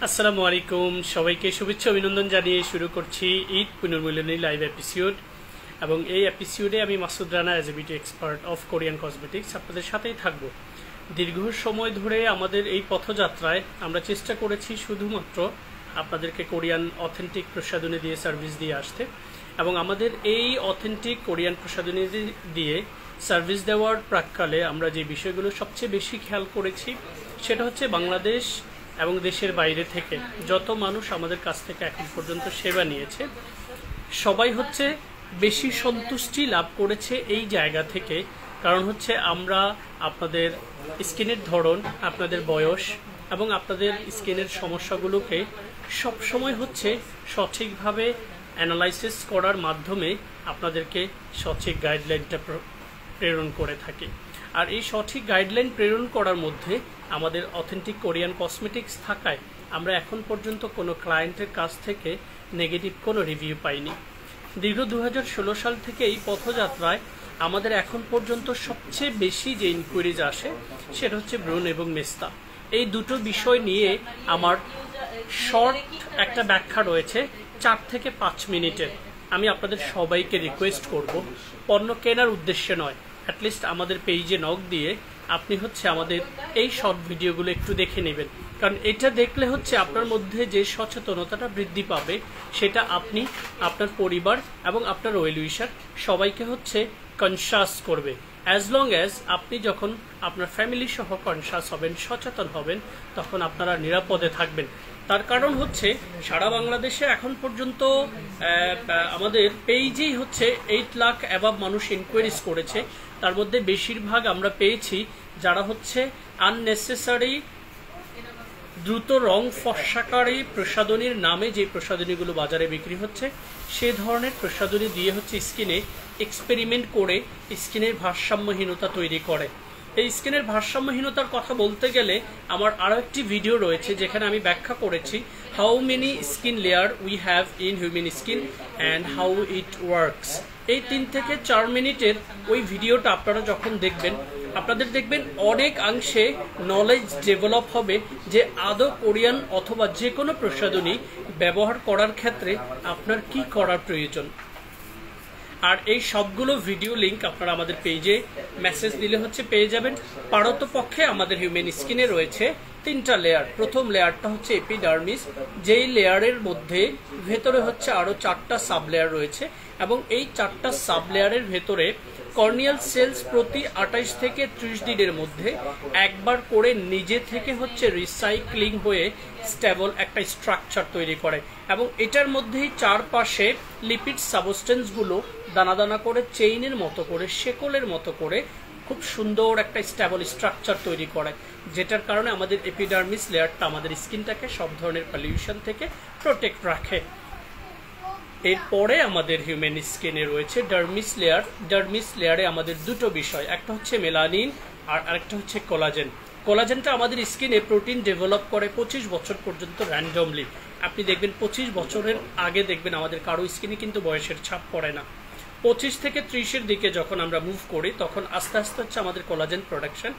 আসসালামু আলাইকুম সবাইকে শুভেচ্ছা অভিনন্দন জানিয়ে শুরু করছি ঈদ পুনর্মিলনী লাইভ এপিসোড এবং এই এপিসোডে আমি Masud Rana as a beauty expert of Korean cosmetics আপনাদের সাথেই থাকব। দীর্ঘ সময় ধরে আমাদের এই পথযাত্রায় আমরা চেষ্টা করেছি শুধুমাত্র আপনাদেরকে কোরিয়ান অথেন্টিক প্রসাধনী দিয়ে সার্ভিস দিয়ে আসতে এবং আমাদের এই অথেন্টিক কোরিয়ান প্রসাধনী দিয়ে সার্ভিস দেওয়ার প্রাক্কালে আমরা যে বিষয়গুলো সবচেয়ে বেশি খেয়াল করেছি সেটা হচ্ছে বাংলাদেশ এবং দেশের বাইরে থেকে যত মানুষ আমাদের কাছ থেকে এখন পর্যন্ত সেবা নিয়েছে সবাই হচ্ছে বেশি সন্তুষ্টি লাভ করেছে এই জায়গা থেকে। কারণ হচ্ছে আমরা আপনাদের স্কিনের ধরন, আপনাদের বয়স এবং আপনাদের স্কিনের সমস্যাগুলোকে সবসময় হচ্ছে সঠিকভাবে অ্যানালাইসিস করার মাধ্যমে আপনাদেরকে সঠিক গাইডলাইনটা প্রেরণ করে থাকি। আর এই সঠিক গাইডলাইন প্রেরণ করার মধ্যে আমাদের অথেন্টিক কোরিয়ান কসমেটিক্স থাকায় আমরা এখন পর্যন্ত কোনো ক্লায়েন্টের কাছ থেকে নেগেটিভ কোনো রিভিউ পাইনি। দীর্ঘ 2016 সাল থেকে এই পথযাত্রায় আমাদের এখন পর্যন্ত সবচেয়ে বেশি যে ইনকোয়ারিজ আসে সেটা হচ্ছে ব্রণ এবং মেস্তা। এই দুটো বিষয় নিয়ে আমার শর্ট একটা ব্যাখ্যা রয়েছে 4 থেকে 5 মিনিটের। আমি আপনাদের সবাইকে রিকোয়েস্ট করব পণ্য কেনার উদ্দেশ্যে নয়, অ্যাটলিস্ট আমাদের পেজে নক দিয়ে আপনি হচ্ছে আমাদের এই শর্ট ভিডিওগুলো একটু দেখে নেবেন। কারণ এটা দেখলে হচ্ছে আপনার মধ্যে যে সচেতনতাটা বৃদ্ধি পাবে সেটা আপনি, আপনার পরিবার এবং আপনার ওয়েল উইশার সবাইকে হচ্ছে কনসাস করবে। অ্যাজ লং অ্যাজ আপনি যখন আপনার ফ্যামিলি সহ কনসাস হবেন, সচেতন হবেন, তখন আপনারা নিরাপদে থাকবেন। তার কারণ হচ্ছে সারা বাংলাদেশে এখন পর্যন্ত আমাদের পেজেই হচ্ছে 8 লাখ অ্যাবাভ মানুষ ইনকোয়ারিজ করেছে। তার মধ্যে বেশিরভাগ আমরা পেয়েছি যারা হচ্ছে আননেসেসারি দ্রুত রং ফর্সাকারী প্রসাধনীর নামে যে প্রসাধনীগুলো বাজারে বিক্রি হচ্ছে সে ধরনের প্রসাধনী দিয়ে হচ্ছে স্কিনে এক্সপেরিমেন্ট করে স্কিনের ভারসাম্যহীনতা তৈরি করে। এই স্কিনের ভারসাম্যহীনতার কথা বলতে গেলে আমার আরও একটি ভিডিও রয়েছে যেখানে আমি ব্যাখ্যা করেছি how many skin layer we have in human skin and how it works. এই 3 থেকে 4 মিনিটের ওই ভিডিওটা আপনারা যখন দেখবেন আপনাদের দেখবেন অনেকাংশে নলেজ ডেভেলপ হবে যে আদৌ কোরিয়ান অথবা যে কোনো প্রসাধনী ব্যবহার করার ক্ষেত্রে আপনার কি করার প্রয়োজন। আর এই সবগুলো ভিডিও লিংক আপনারা আমাদের পেজে মেসেজ দিলে হচ্ছে পেয়ে যাবেন। পারতপক্ষে আমাদের হিউম্যান স্কিনে রয়েছে 3টা লেয়ার। প্রথম লেয়ারটা হচ্ছে এপিডার্মিস, যেই লেয়ারের মধ্যে ভেতরে হচ্ছে আরো 4টা সাব লেয়ার রয়েছে এবং এই 4টা সাব লেয়ারের ভেতরে কর্নিয়াল সেলস প্রতি 28 থেকে 30 দিনের মধ্যে একবার করে নিজে থেকে হচ্ছে রিসাইক্লিং হয়ে স্টেবল একটা স্ট্রাকচার তৈরি করে এবং এটার মধ্যেই চারপাশে লিপিড সাবস্টেন্সগুলো দানা দানা করে চেইনের মতো করে, শেকলের মতো করে খুব সুন্দর একটা স্টেবল স্ট্রাকচার তৈরি করে, যেটার কারণে আমাদের এপিডার্মিস লেয়ারটা আমাদের স্কিনটাকে সব ধরনের পলিউশন থেকে প্রোটেক্ট রাখে। এরপরে আমাদের হিউম্যান স্কিনে রয়েছে ডার্মিস লেয়ার। ডার্মিস লেয়ারে আমাদের দুটো বিষয়, একটা হচ্ছে মেলানিন আর আরেকটা হচ্ছে কোলাজেন। কোলাজেনটা আমাদের স্কিনে প্রোটিন ডেভেলপ করে 25 বছর পর্যন্ত র্যান্ডমলি। আপনি দেখবেন 25 বছরের আগে দেখবেন আমাদের কারো স্কিনে কিন্তু বয়সের ছাপ পড়ে না। 25 থেকে 30-এর দিকে যখন আমরা মুভ করি তখন আস্তে আস্তে হচ্ছে আমাদের কোলাজেন প্রোডাকশন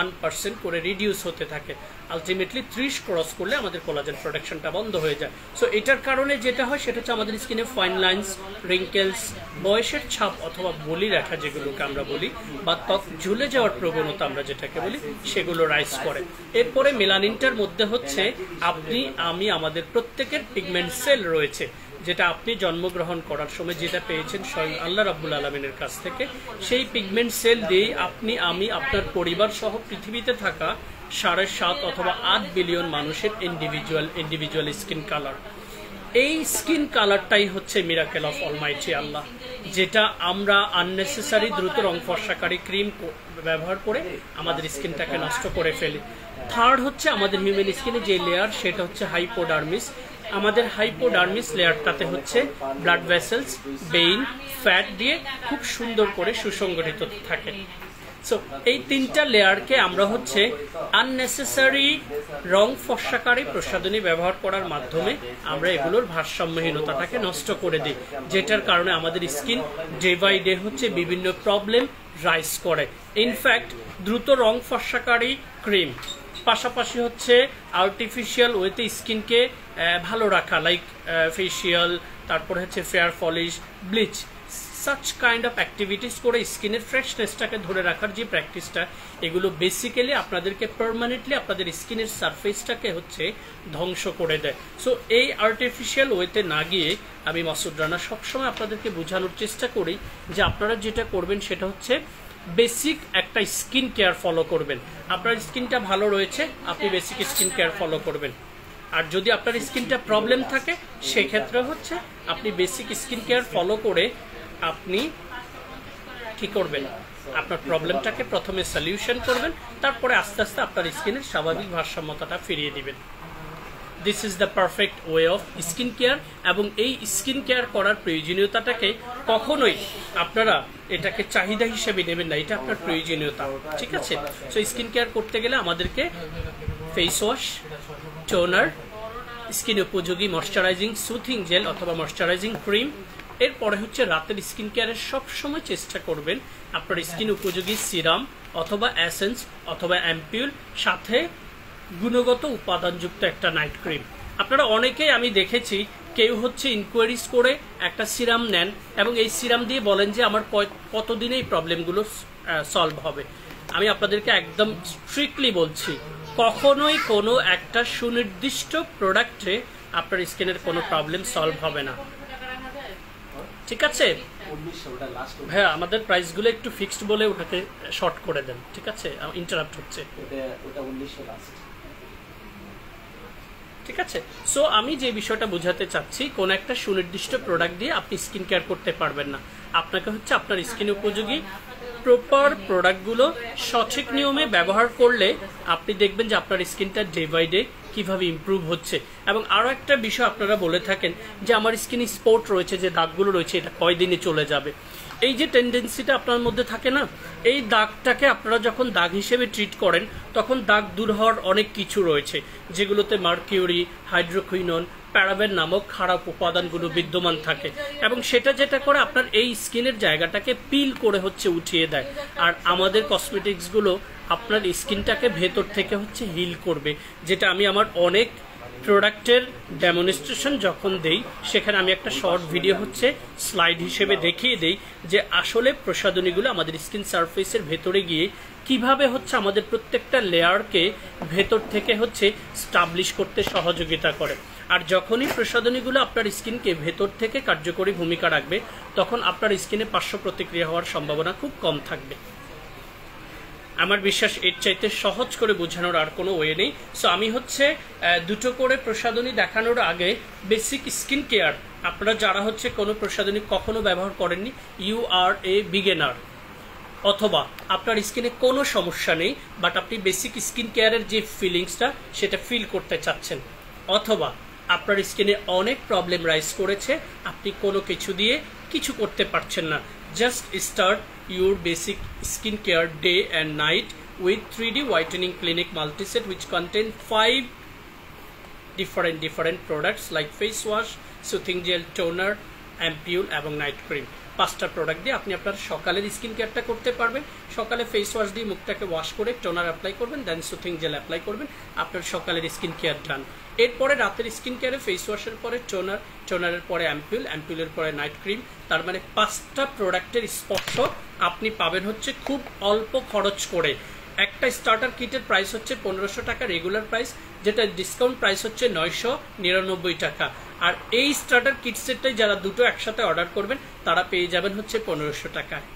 1% করে রিডিউস হতে থাকে। আলটিমেটলি 30 ক্রস করলে আমাদের কোলাজেন প্রোডাকশনটা বন্ধ হয়ে যায়। সো এটার কারণে যেটা হয় সেটা হচ্ছে আমাদের স্কিনে ফাইন লাইন্স, রিঙ্কেলস, বয়সের ছাপ অথবা বলি রেখা যেগুলোকে আমরা বলি বা ত্বক ঝুলে যাওয়ার প্রবণতা আমরা যেটাকে বলি সেগুলো রাইজ করে। এরপরে মেলানিনটার মধ্যে হচ্ছে আপনি, আমি, আমাদের প্রত্যেকের পিগমেন্ট সেল রয়েছে, যেটা আপনি জন্মগ্রহণ করার সময় যেটা পেয়েছেন স্বয়ং আল্লাহ রাব্বুল আলামিনের কাছ থেকে। সেই পিগমেন্ট সেল দিয়ে আপনি, আমি, আপনার পরিবার সহ পৃথিবীতে থাকা 7.5 অথবা 8 বিলিয়ন মানুষের ইন্ডিভিজুয়াল স্কিন কালার। এই স্কিন কালারটাই হচ্ছে মিরাকেল অফ অলমাইটি আল্লাহ, যেটা আমরা আননেসেসারি দ্রুত রং ফর্সাকারী ক্রিম ব্যবহার করে আমাদের স্কিনটাকে নষ্ট করে ফেলি। থার্ড হচ্ছে আমাদের হিউম্যান স্কিনে যে লেয়ার সেটা হচ্ছে হাইপোডার্মিস। আমাদের হাইপোডার্মিস লেয়ারটাতে হচ্ছে ব্লাড ভেসেলস, বেইন, ফ্যাট দিয়ে খুব সুন্দর করে সুসংগঠিত থাকে। সো এই 3টা লেয়ারকে আমরা হচ্ছে আননেসেসারি রং ফর্সাকারী প্রসাধনী ব্যবহার করার মাধ্যমে আমরা এগুলোর ভারসাম্যহীনতাটাকে নষ্ট করে দিই, যেটার কারণে আমাদের স্কিন ডে বাই ডে হচ্ছে বিভিন্ন প্রবলেম রাইজ করে। ইনফ্যাক্ট দ্রুত রং ফর্সাকারী ক্রিম পাশাপাশি হচ্ছে আর্টিফিশিয়াল ওয়েতে স্কিনকে ভালো রাখা, লাইক ফেসিয়াল, তারপরে হচ্ছে fair polish, bleach, such kind of activities করে স্কিনের ফ্রেশনেসটাকে ধরে রাখার যে প্র্যাকটিসটা, এগুলো বেসিক্যালি আপনাদেরকে পার্মানেন্টলি আপনাদের স্কিনের সারফেসটাকে হচ্ছে ধ্বংস করে দেয়। সো এই আর্টিফিশিয়াল ওয়েতে না গিয়ে আমি মাসুদ রানা সবসময় আপনাদেরকে বোঝানোর চেষ্টা করি যে আপনারা যেটা করবেন সেটা হচ্ছে বেসিক একটা স্কিন কেয়ার ফলো করবেন। আপনার স্কিনটা ভালো রয়েছে, আপনি বেসিক স্কিন কেয়ার ফলো করবেন। আর যদি আপনার স্কিনটা প্রবলেম থাকে সেক্ষেত্রে হচ্ছে আপনি বেসিক স্কিন কেয়ার ফলো করে আপনি কি করবেন, আপনার প্রবলেমটাকে প্রথমে সলিউশন করবেন, তারপরে আস্তে আস্তে আপনার স্কিনের স্বাভাবিক ভারসাম্যতাটা ফিরিয়ে দিবেন। This is the perfect way of skin care. এবং এই স্কিন কেয়ার করার প্রয়োজনীয়তাটাকে কখনোই আপনারা এটাকে চাহিদা হিসেবে নেবেন না, এটা আপনার প্রয়োজনীয়তা, ঠিক আছে? সো স্কিন কেয়ার করতে গেলে আমাদেরকে ফেস ওয়াশ, টোনার, স্কিন উপযোগী ময়শ্চারাইজিং সুথিং জেল অথবা ময়শ্চারাইজিং ক্রিম, এরপরে হচ্ছে রাতের স্কিন কেয়ারের সবসময় চেষ্টা করবেন আপনার স্কিন উপযোগী সিরাম অথবা এসেন্স অথবা অ্যাম্পিউল, সাথে গুণগত উপাদানযুক্ত একটা নাইট ক্রিম। আপনারা অনেকেই আমি দেখেছি কেউ হচ্ছে ইনকোয়ারিজ করে একটা সিরাম নেন এবং এই সিরাম দিয়ে বলেন যে আমার কতদিনে এই প্রবলেমগুলো সলভ হবে। আমি আপনাদেরকে একদম স্ট্রিক্টলি বলছি, কখনোই কোনো একটা সুনির্দিষ্ট প্রোডাক্টে আপনার স্কিনের কোনো প্রবলেম সলভ হবে না, ঠিক আছে? হ্যাঁ, আমাদের প্রাইসগুলো একটু ফিক্সড বলে ওটাকে শর্ট করে দেন, ঠিক আছে? ইন্টারাপ্ট হচ্ছে, ঠিক আছে? সো আমি যে বিষয়টা বোঝাতে চাচ্ছি, কোন একটা সুনির্দিষ্ট প্রোডাক্ট দিয়ে আপনি স্কিন কেয়ার করতে পারবেন না। আপনাকে হচ্ছে আপনার স্কিন উপযোগী প্রপার প্রোডাক্টগুলো সঠিক নিয়মে ব্যবহার করলে আপনি দেখবেন যে আপনার স্কিনটা ডে বাই ডে কিভাবে ইমপ্রুভ হচ্ছে। এবং আরো একটা বিষয় আপনারা বলে থাকেন যে আমার স্কিনে স্পট রয়েছে, যে দাগগুলো রয়েছে, এটা কয়দিনে চলে যাবে। এই যে টেন্ডেন্সিটা আপনার মধ্যে থাকে না, এই দাগটাকে আপনারা যখন দাগ হিসেবে ট্রিট করেন তখন দাগ দূর হওয়ার অনেক কিছু রয়েছে, যেগুলোতে মার্কিউরি, হাইড্রোকুইনন, প্যারাবেন নামক খারাপ উপাদানগুলো বিদ্যমান থাকে, এবং সেটা যেটা করে আপনার এই স্কিনের জায়গাটাকে পিল করে হচ্ছে উঠিয়ে দেয়। আর আমাদের কসমেটিক্সগুলো আপনার স্কিনটাকে ভেতর থেকে হচ্ছে হিল করবে, যেটা আমি আমার অনেক প্রোডাক্টের ডেমনস্ট্রেশন যখন দেই সেখানে আমি একটা শর্ট ভিডিও হচ্ছে স্লাইড হিসেবে দেখিয়ে দেই যে আসলে প্রসাধনীগুলো আমাদের স্কিন সারফেসের ভেতরে গিয়ে কিভাবে হচ্ছে আমাদের প্রত্যেকটা লেয়ারকে ভেতর থেকে হচ্ছে স্টাবলিশ করতে সহযোগিতা করে। আর যখনই প্রসাধনীগুলো আপনার স্কিনকে ভেতর থেকে কার্যকরী ভূমিকা রাখবে তখন আপনার স্কিনে পার্শ্ব প্রতিক্রিয়া হওয়ার সম্ভাবনা খুব কম থাকবে। আমার বিশ্বাস এর চাইতে সহজ করে বোঝানোর আর কোনো ওয়ে নেই। সো আমি হচ্ছে দুটো করে প্রসাধনী দেখানোর আগে বেসিক স্কিন কেয়ার, আপনারা যারা হচ্ছে কোনো প্রসাধনী কখনো ব্যবহার করেননি, ইউ আর এ বিগিনার, অথবা আপনার স্কিনে কোনো সমস্যা নেই বাট আপনি বেসিক স্কিন কেয়ারের যে ফিলিংসটা সেটা ফিল করতে চাচ্ছেন, অথবা আপনার স্কিনে অনেক প্রবলেম রাইজ করেছে, আপনি কোনো কিছু দিয়ে কিছু করতে পারছেন না, just start your basic skincare day and night with 3D whitening clinic multiset which contain 5 different products like face wash, soothing gel, toner, ampule এবং night cream। 5টা প্রোডাক্ট দিয়ে আপনি আপনার সকালের স্কিন কেয়ারটা করতে পারবেন। সকালে ফেস ওয়াশ দিয়ে মুখটাকে ওয়াশ করে টোনার অ্যাপ্লাই করবেন, দেন সুথিং জেল অ্যাপ্লাই করবেন, আপনার সকালের স্কিন কেয়ার ডান। এরপরে রাতের স্কিন কেয়ারে ফেস ওয়াশের পরে টোনার, টোনারের পরে অ্যাম্পিউল, অ্যাম্পিউলের পরে নাইট ক্রিম। তার মানে 5টা প্রোডাক্টের স্পর্শ আপনি পাবেন হচ্ছে খুব অল্প খরচ করে। একটা স্টার্টার কিটের প্রাইস হচ্ছে 1500 টাকা রেগুলার প্রাইস, যেটা ডিসকাউন্ট প্রাইস হচ্ছে 999 টাকা। আর এই স্টার্টার কিট সেটটাই যারা দুটো একসাথে অর্ডার করবেন তারা পেয়ে যাবেন হচ্ছে 1500 টাকায়।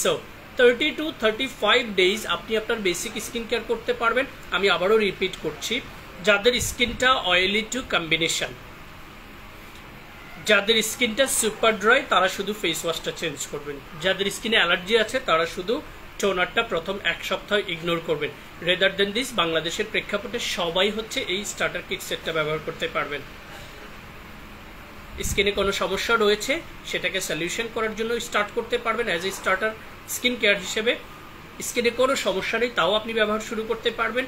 সো 30 to 35 ডেজ আপনি আপনার বেসিক স্কিন কেয়ার করতে পারবেন। আমি আবারও রিপিট করছি, যাদের স্কিনটা অয়েলি টু কম্বিনেশন, যাদের স্কিনটা সুপার ড্রাই তারা শুধু ফেস ওয়াশটা চেঞ্জ করবেন, যাদের স্কিনে অ্যালার্জি আছে তারা শুধু টোনারটা প্রথম এক সপ্তাহ ইগনোর করবেন। রেদার দেন দিস বাংলাদেশের প্রেক্ষাপটে সবাই হচ্ছে এই স্টার্টার কিট সেটটা ব্যবহার করতে পারবেন। স্কিনে কোনো সমস্যা রয়েছে সেটাকে সলিউশন করার জন্য স্টার্ট করতে পারবেন as a starter skin care হিসেবে। স্কিনে কোনো সমস্যা নেই তাও আপনি ব্যবহার শুরু করতে পারবেন।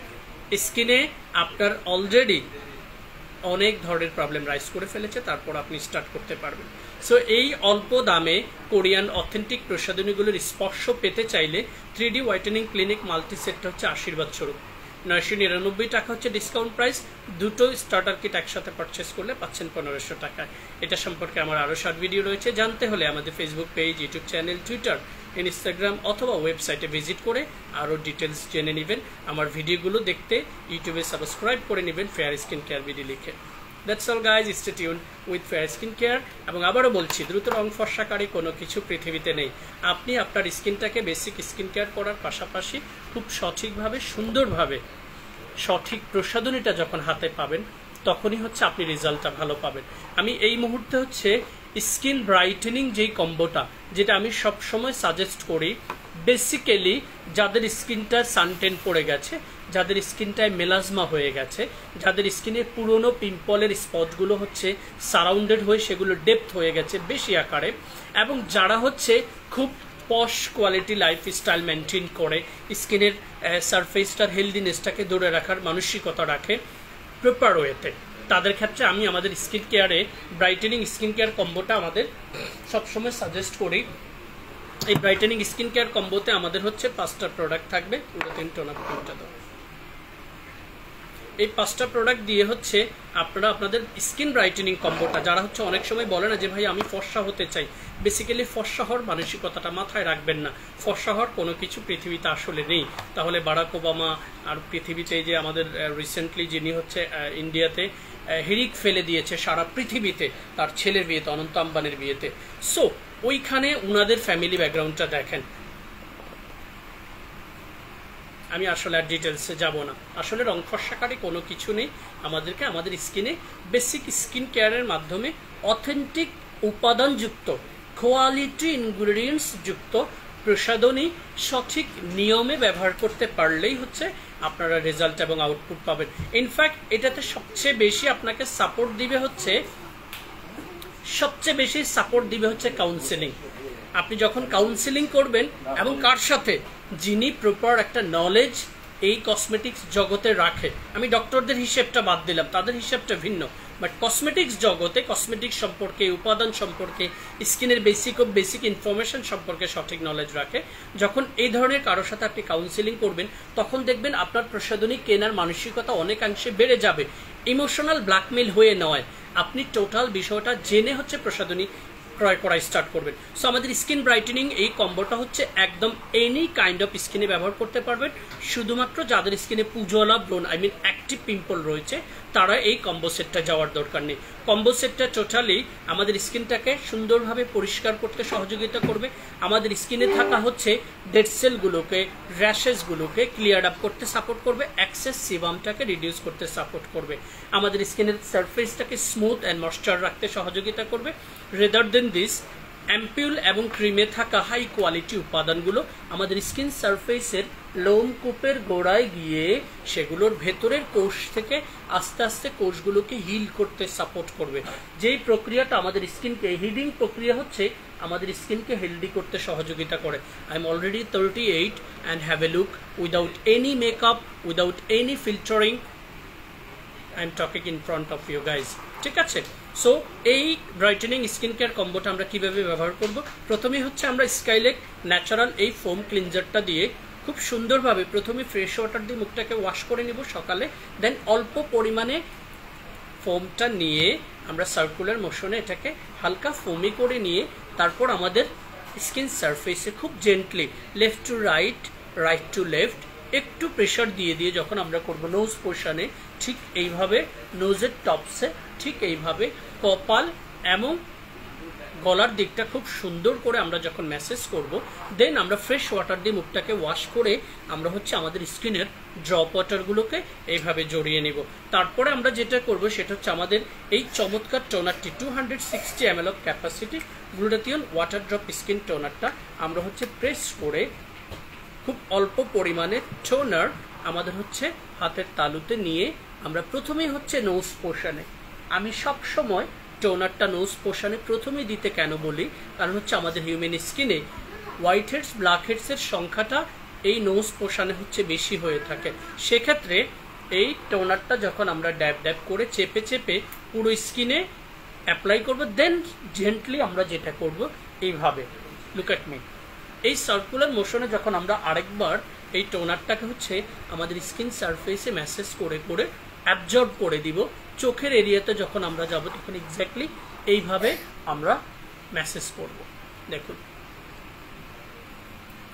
স্কিনে আপনার অলরেডি অনেক ধরনের প্রবলেম রাইজ করে ফেলেছে তারপর আপনি স্টার্ট করতে পারবেন। সো এই অল্প দামে কোরিয়ান অথেন্টিক প্রসাধনীগুলোর স্পর্শ পেতে চাইলে 3D হোয়াইটেনিং ক্লিনিক মাল্টি সেটটা হচ্ছে আশীর্বাদ স্বরূপ। 999 টাকা হচ্ছে ডিসকাউন্ট প্রাইস। দুটো স্টার্টার কিট একসাথে পারচেস করলে পাচ্ছেন 1500 টাকায়। এটা সম্পর্কে আমার আরও শর্ট ভিডিও রয়েছে, জানতে হলে আমাদের Facebook page, YouTube channel, Twitter, Instagram অথবা ওয়েবসাইটে ভিজিট করে আরও ডিটেলস জেনে নেবেন। আমার ভিডিওগুলো দেখতে ইউটিউবে সাবস্ক্রাইব করে নেবেন ফেয়ার স্কিন কেয়ার বিডি লিখে। That's all guys, stay tune with fair skin care. এবং আবারও বলছি, দ্রুত রং ফর্সাকারী কোনো কিছু পৃথিবীতে নেই। আপনি আপনার স্কিনটাকে বেসিক স্কিন কেয়ার করার পাশাপাশি খুব সঠিকভাবে, সুন্দরভাবে, সঠিক প্রসাধনীটা যখন হাতে পাবেন তখনই হচ্ছে আপনি রেজাল্টটা ভালো পাবেন। আমি এই মুহূর্তে হচ্ছে স্কিন ব্রাইটেনিং যেই কম্বোটা, যেটা আমি সবসময় সাজেস্ট করি বেসিক্যালি যাদের স্কিনটা সানটেন পড়ে গেছে, যাদের স্কিনটায় মেলাজমা হয়ে গেছে, যাদের স্কিনে পুরনো পিম্পলের স্পটগুলো হচ্ছে সারাউন্ডেড হয়ে সেগুলো ডেপথ হয়ে গেছে বেশি আকারে, এবং যারা হচ্ছে খুব পশ কোয়ালিটি লাইফস্টাইল মেনটেন করে স্কিনের সারফেসটার হেলদিনেসটাকে ধরে রাখার মানসিকতা রাখে প্রপার ওয়েতে, তাদের ক্ষেত্রে আমি আমাদের স্কিন কেয়ারে ব্রাইটেনিং স্কিন কেয়ার কম্বোটা আমাদের সবসময় সাজেস্ট করি। এই ব্রাইটেনিং স্কিন কেয়ার কম্বোতে আমাদের হচ্ছে 5টা প্রোডাক্ট থাকবে। পুরো 3 টোনার প্রিন্টটা দাও। এই 5টা প্রোডাক্ট দিয়ে হচ্ছে আপনারা আপনাদের স্কিন ব্রাইটেনিং কম্বোটা, যারা হচ্ছে অনেক সময় বলে না যে ভাই আমি ফর্সা হতে চাই, বেসিক্যালি ফর্সা হওয়ার মানসিকতাটা মাথায় রাখবেন না। ফর্সা হওয়ার কোনো কিছু পৃথিবীতে আসলে নেই। তাহলে বারাক ওবামা আর পৃথিবীতে যে আমাদের রিসেন্টলি যিনি হচ্ছে ইন্ডিয়াতে হিরিক ফেলে দিয়েছে সারা পৃথিবীতে তার ছেলের বিয়েতে, অনন্ত আম্বানির বিয়েতে। সো ওইখানে উনাদের ফ্যামিলি ব্যাকগ্রাউন্ডটা দেখেন। আমি আসলে আর ডিটেলসে যাব না। আসলে রং ফর্সাকারী কোনো কিছু নেই। আমাদেরকে আমাদের স্কিনে বেসিক স্কিন কেয়ারের মাধ্যমে অথেন্টিক উপাদানযুক্ত, কোয়ালিটি ইনগ্রিডিয়েন্টস যুক্ত প্রসাধনী সঠিক নিয়মে ব্যবহার করতে পারলেই হচ্ছে আপনারা রেজাল্ট এবং আউটপুট পাবেন। ইনফ্যাক্ট এটাতে সবচেয়ে বেশি আপনাকে সাপোর্ট দিবে হচ্ছে কাউন্সেলিং। আপনি যখন কাউন্সেলিং করবেন এবং কার সাথে, যিনি প্রপার একটা নলেজ এই কসমেটিক্স জগতে রাখে। আমি ডক্টরদের হিসেবটা বাদ দিলাম, তাদের হিসেবটা ভিন্ন, বাট কসমেটিক্স জগতে কসমেটিক্স সম্পর্কে, উপাদান সম্পর্কে, স্কিনের বেসিক ইনফরমেশন সম্পর্কে সঠিক নলেজ রাখে। যখন এই ধরনের কারোর সাথে আপনি কাউন্সেলিং করবেন তখন দেখবেন আপনার প্রসাধনী কেনার মানসিকতা অনেকাংশে বেড়ে যাবে। ইমোশনাল ব্ল্যাকমেল হয়ে নয়, আপনি টোটাল বিষয়টা জেনে হচ্ছে প্রসাধনী ক্রয় করা স্টার্ট করবেন। সো আমাদের স্কিন ব্রাইটেনিং এই কম্বোটা হচ্ছে একদম এনি কাইন্ড অফ স্কিনে ব্যবহার করতে পারবেন। শুধুমাত্র যাদের স্কিনে পুজোলা ব্রোন অ্যাক্টিভ পিম্পল রয়েছে তারা এই কম্বো সেটটা যাওয়ার দরকার নেই। কম্বো সেটটা টোটালি আমাদের স্কিনটাকে সুন্দরভাবে পরিষ্কার করতে সহযোগিতা করবে। আমাদের স্কিনে থাকা হচ্ছে ডেড সেলগুলোকে, র্যাশেসগুলোকে ক্লিয়ার আপ করতে সাপোর্ট করবে, এক্সেস সিবামটাকে রিডিউস করতে সাপোর্ট করবে, আমাদের স্কিনের সারফেসটাকে স্মুথ অ্যান্ড ময়েশ্চার রাখতে সহযোগিতা করবে। রেদার দেন দিস, অ্যাম্পিউল এবং ক্রিমে থাকা হাই কোয়ালিটি উপাদানগুলো আমাদের স্কিন সারফেসের লোমকূপের গোড়ায় গিয়ে সেগুলোর ভেতরের কোষ থেকে আস্তে আস্তে কোষগুলোকে হিল করতে সাপোর্ট করবে। যেই প্রক্রিয়াটা আমাদের স্কিনকে, হিলিং প্রক্রিয়া হচ্ছে আমাদের স্কিনকে হেলদি করতে সহযোগিতা করে। I am already 38 and have a look without any makeup, without any filtering. I am talking in front of you guys, ঠিক আছে? সো এই ব্রাইটেনিং স্কিন কেয়ার কম্বোটা আমরা কিভাবে ব্যবহার করব? প্রথমেই হচ্ছে আমরা স্কাইলেক ন্যাচারাল এই ফোম ক্লিনজারটা দিয়ে খুব সুন্দরভাবে প্রথমে ফ্রেশ ওয়াটার দিয়ে মুখটাকে ওয়াশ করে নেব সকালে। দেন অল্প পরিমাণে ফোমটা নিয়ে আমরা সার্কুলার মোশনে এটাকে হালকা ফোমি করে নিয়ে তারপর আমাদের স্কিন সারফেসে খুব gently left to right, right to left একটু প্রেশার দিয়ে দিয়ে যখন আমরা করব নোজ পোর্শনে, ঠিক এইভাবে নোজের টপসে, ঠিক এইভাবে কপাল এবং গলার দিকটা খুব সুন্দর করে আমরা যখন ম্যাসেজ করব, দেন আমরা ফ্রেশ ওয়াটার দিয়ে মুখটাকে ওয়াশ করে আমরা হচ্ছে আমাদের স্কিনের ড্রপ ওয়াটারগুলোকে এইভাবে জড়িয়ে নেব। তারপরে আমরা যেটা করব সেটা হচ্ছে আমাদের এই চমৎকার টোনারটি 260 ml of capacity glutathione water drop skin টোনারটা আমরা হচ্ছে প্রেস করে খুব অল্প পরিমাণে টোনার আমাদের হচ্ছে হাতের তালুতে নিয়ে আমরা প্রথমেই হচ্ছে নোজ পোর্শনে, আমি সব সময় টোনারটা নোজ পোর্শনে প্রথমেই দিতে কেন বলি, কারণ হচ্ছে আমাদের হিউম্যান স্কিনে হোয়াইট হেডস, ব্ল্যাক হেডসের সংখ্যাটা এই নোজ পোর্শনে হচ্ছে বেশি হয়ে থাকে। সেক্ষেত্রে এই টোনারটা যখন আমরা ড্যাব ড্যাব করে চেপে চেপে পুরো স্কিনে অ্যাপ্লাই করব, দেন জেন্টলি আমরা যেটা করব এইভাবে, লুক অ্যাট মি, এই সার্কুলার মোশনে যখন আমরা আরেকবার এই টোনারটাকে হচ্ছে আমাদের স্কিন সারফেসে ম্যাসেজ করে করে অ্যাবজর্ব করে দিব। চোখের এরিয়াতে যখন আমরা যাব তখন এক্স্যাক্টলি এইভাবে আমরা ম্যাসেজ করব। দেখুন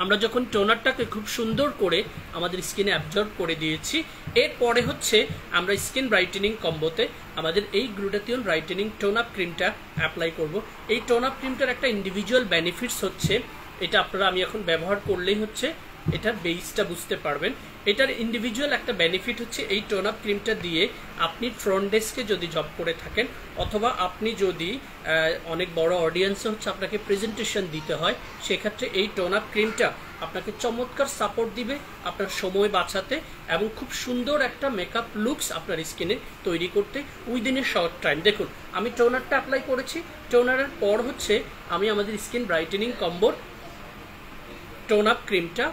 আমরা যখন টোনারটাকে খুব সুন্দর করে আমাদের স্কিনে অ্যাবজর্ব করে দিয়েছি, এরপরে হচ্ছে আমরা স্কিন ব্রাইটেনিং কম্বোতে আমাদের এই গ্লুটাথিয়ন ব্রাইটেনিং টোন আপ ক্রিমটা অ্যাপ্লাই করব। এই টোন আপ ক্রিমটার একটা ইন্ডিভিজুয়াল বেনিফিটস হচ্ছে, এটা আপনারা আমি এখন ব্যবহার করলেই হচ্ছে এটার বেসটা বুঝতে পারবেন। এটার ইন্ডিভিজুয়াল একটা বেনিফিট হচ্ছে এই টোন আপ ক্রিমটা দিয়ে আপনি ফ্রন্ট ডেস্কে যদি জব করে থাকেন, অথবা আপনি যদি অনেক বড় অডিয়েন্সে হচ্ছে আপনাকে প্রেজেন্টেশন দিতে হয়, সেক্ষেত্রে এই টোন আপ ক্রিমটা আপনাকে চমৎকার সাপোর্ট দিবে আপনার সময় বাঁচাতে এবং খুব সুন্দর একটা মেকআপ লুকস আপনার স্কিনে তৈরি করতে উইদিন এ শর্ট টাইম। দেখুন আমি টোনারটা অ্যাপ্লাই করেছি, টোনারের পর হচ্ছে আমি আমাদের স্কিন ব্রাইটেনিং কম্বোর টোন আপ ক্রিমটা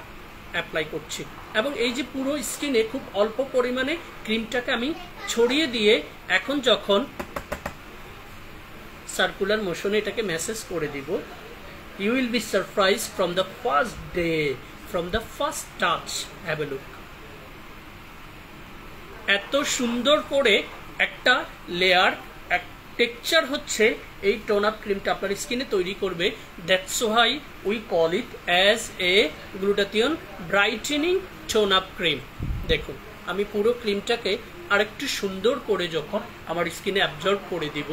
অ্যাপ্লাই করছি এবং এই যে পুরো স্কিনে খুব অল্প পরিমাণে ক্রিমটাকে আমি ছড়িয়ে দিয়ে এখন যখন সার্কুলার মোশনে এটাকে ম্যাসেজ করে দিব, you will be surprised from the first day, from the first touch. Have a look. এত সুন্দর করে একটা লেয়ার টেক্সচার হচ্ছে এই টোন আপ ক্রিমটা আপনার স্কিনে তৈরি করবে। That's why we call it as A glutathione brightening tone up cream. দেখুন আমি পুরো ক্রিমটাকে আরেকটু সুন্দর করে যখন আমার স্কিনে অ্যাবজর্ব করে দিব,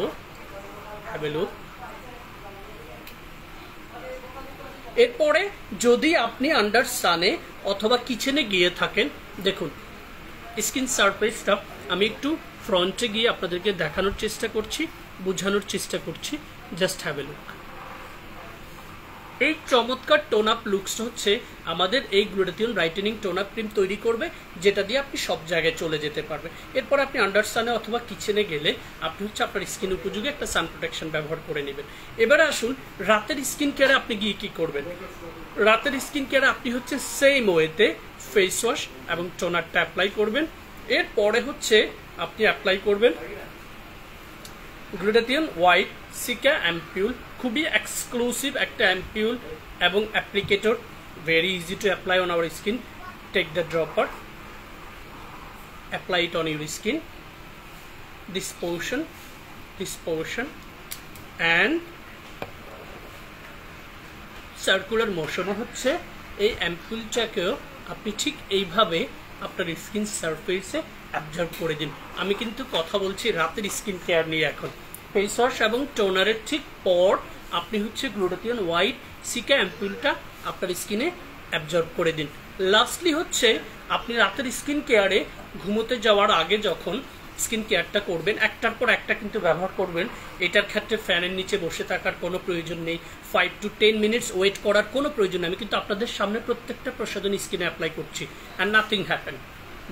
হ্যাভ এ লুক। এরপরে যদি আপনি আন্ডার সানে অথবা কিচেনে গিয়ে থাকেন, দেখুন স্কিন সারফেসটা আমি একটু ফ্রন্টে গিয়ে আপনাদেরকে দেখানোর চেষ্টা করছি, বোঝানোর চেষ্টা করছি। Just have a look. এই চমৎকার টোন আপ লুকসটা হচ্ছে আমাদের এই glutathione brightening tone up cream তৈরি করবে, যেটা দিয়ে আপনি সব জায়গায় চলে যেতে পারবেন। এরপর আপনি আন্ডার সানে অথবা কিচেনে গেলে আপনি হচ্ছে আপনার স্কিন উপযোগী একটা সান প্রোটেকশন ব্যবহার করে নেবেন। এবারে আসুন রাতের স্কিন কেয়ারে আপনি গিয়ে কি করবেন। রাতের স্কিন কেয়ারে আপনি হচ্ছে সেম ওয়েতে ফেস ওয়াশ এবং টোনারটা অ্যাপ্লাই করবেন। এরপরে হচ্ছে আপনি অ্যাপ্লাই করবেন গ্লুটাথিয়ন হোয়াইট সিকা অ্যাম্পিউল, খুবই এক্সক্লুসিভ একটা অ্যাম্পিউল এবং applicator, very easy to apply on our skin. Take the dropper, apply it on your skin, this portion and circular motion হচ্ছে এই অ্যাম্পুলটাকেও আপনি ঠিক এইভাবে আপনার স্কিন সারফেসে অ্যাবজর্ব করে দিন। আমি কিন্তু কথা বলছি রাতের স্কিন কেয়ার নিয়ে। এখন ফেস ওয়াশ এবং টোনারের ঠিক পর আপনি হচ্ছে গ্লুটাথিয়ন হোয়াইট সিকা অ্যাম্পুলটা আপনার স্কিনে অ্যাবজর্ব করে দিন। লাস্টলি হচ্ছে আপনি রাতের স্কিন কেয়ারে ঘুমোতে যাওয়ার আগে যখন স্কিন কেয়ারটা করবেন, একটার পর একটা কিন্তু ব্যবহার করবেন। এটার ক্ষেত্রে ফ্যানের নিচে বসে থাকার কোনো প্রয়োজন নেই, 5 to 10 মিনিটস ওয়েট করার কোনো প্রয়োজন নেই। আমি কিন্তু আপনাদের সামনে প্রত্যেকটা প্রসাধনী স্কিনে অ্যাপ্লাই করছি অ্যান্ড নাথিং হ্যাপেন,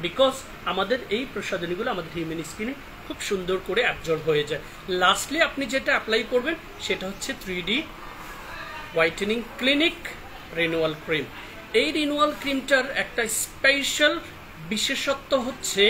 বিকজ আমাদের এই প্রসাধনীগুলো আমাদের হিউম্যান স্কিনে খুব সুন্দর করে অ্যাবজর্ব হয়ে যায়। লাস্টলি আপনি যেটা অ্যাপ্লাই করবেন সেটা হচ্ছে 3D whitening clinic renewal cream. এই রিনিউয়াল ক্রিমটার একটা স্পেশাল বিশেষত্ব হচ্ছে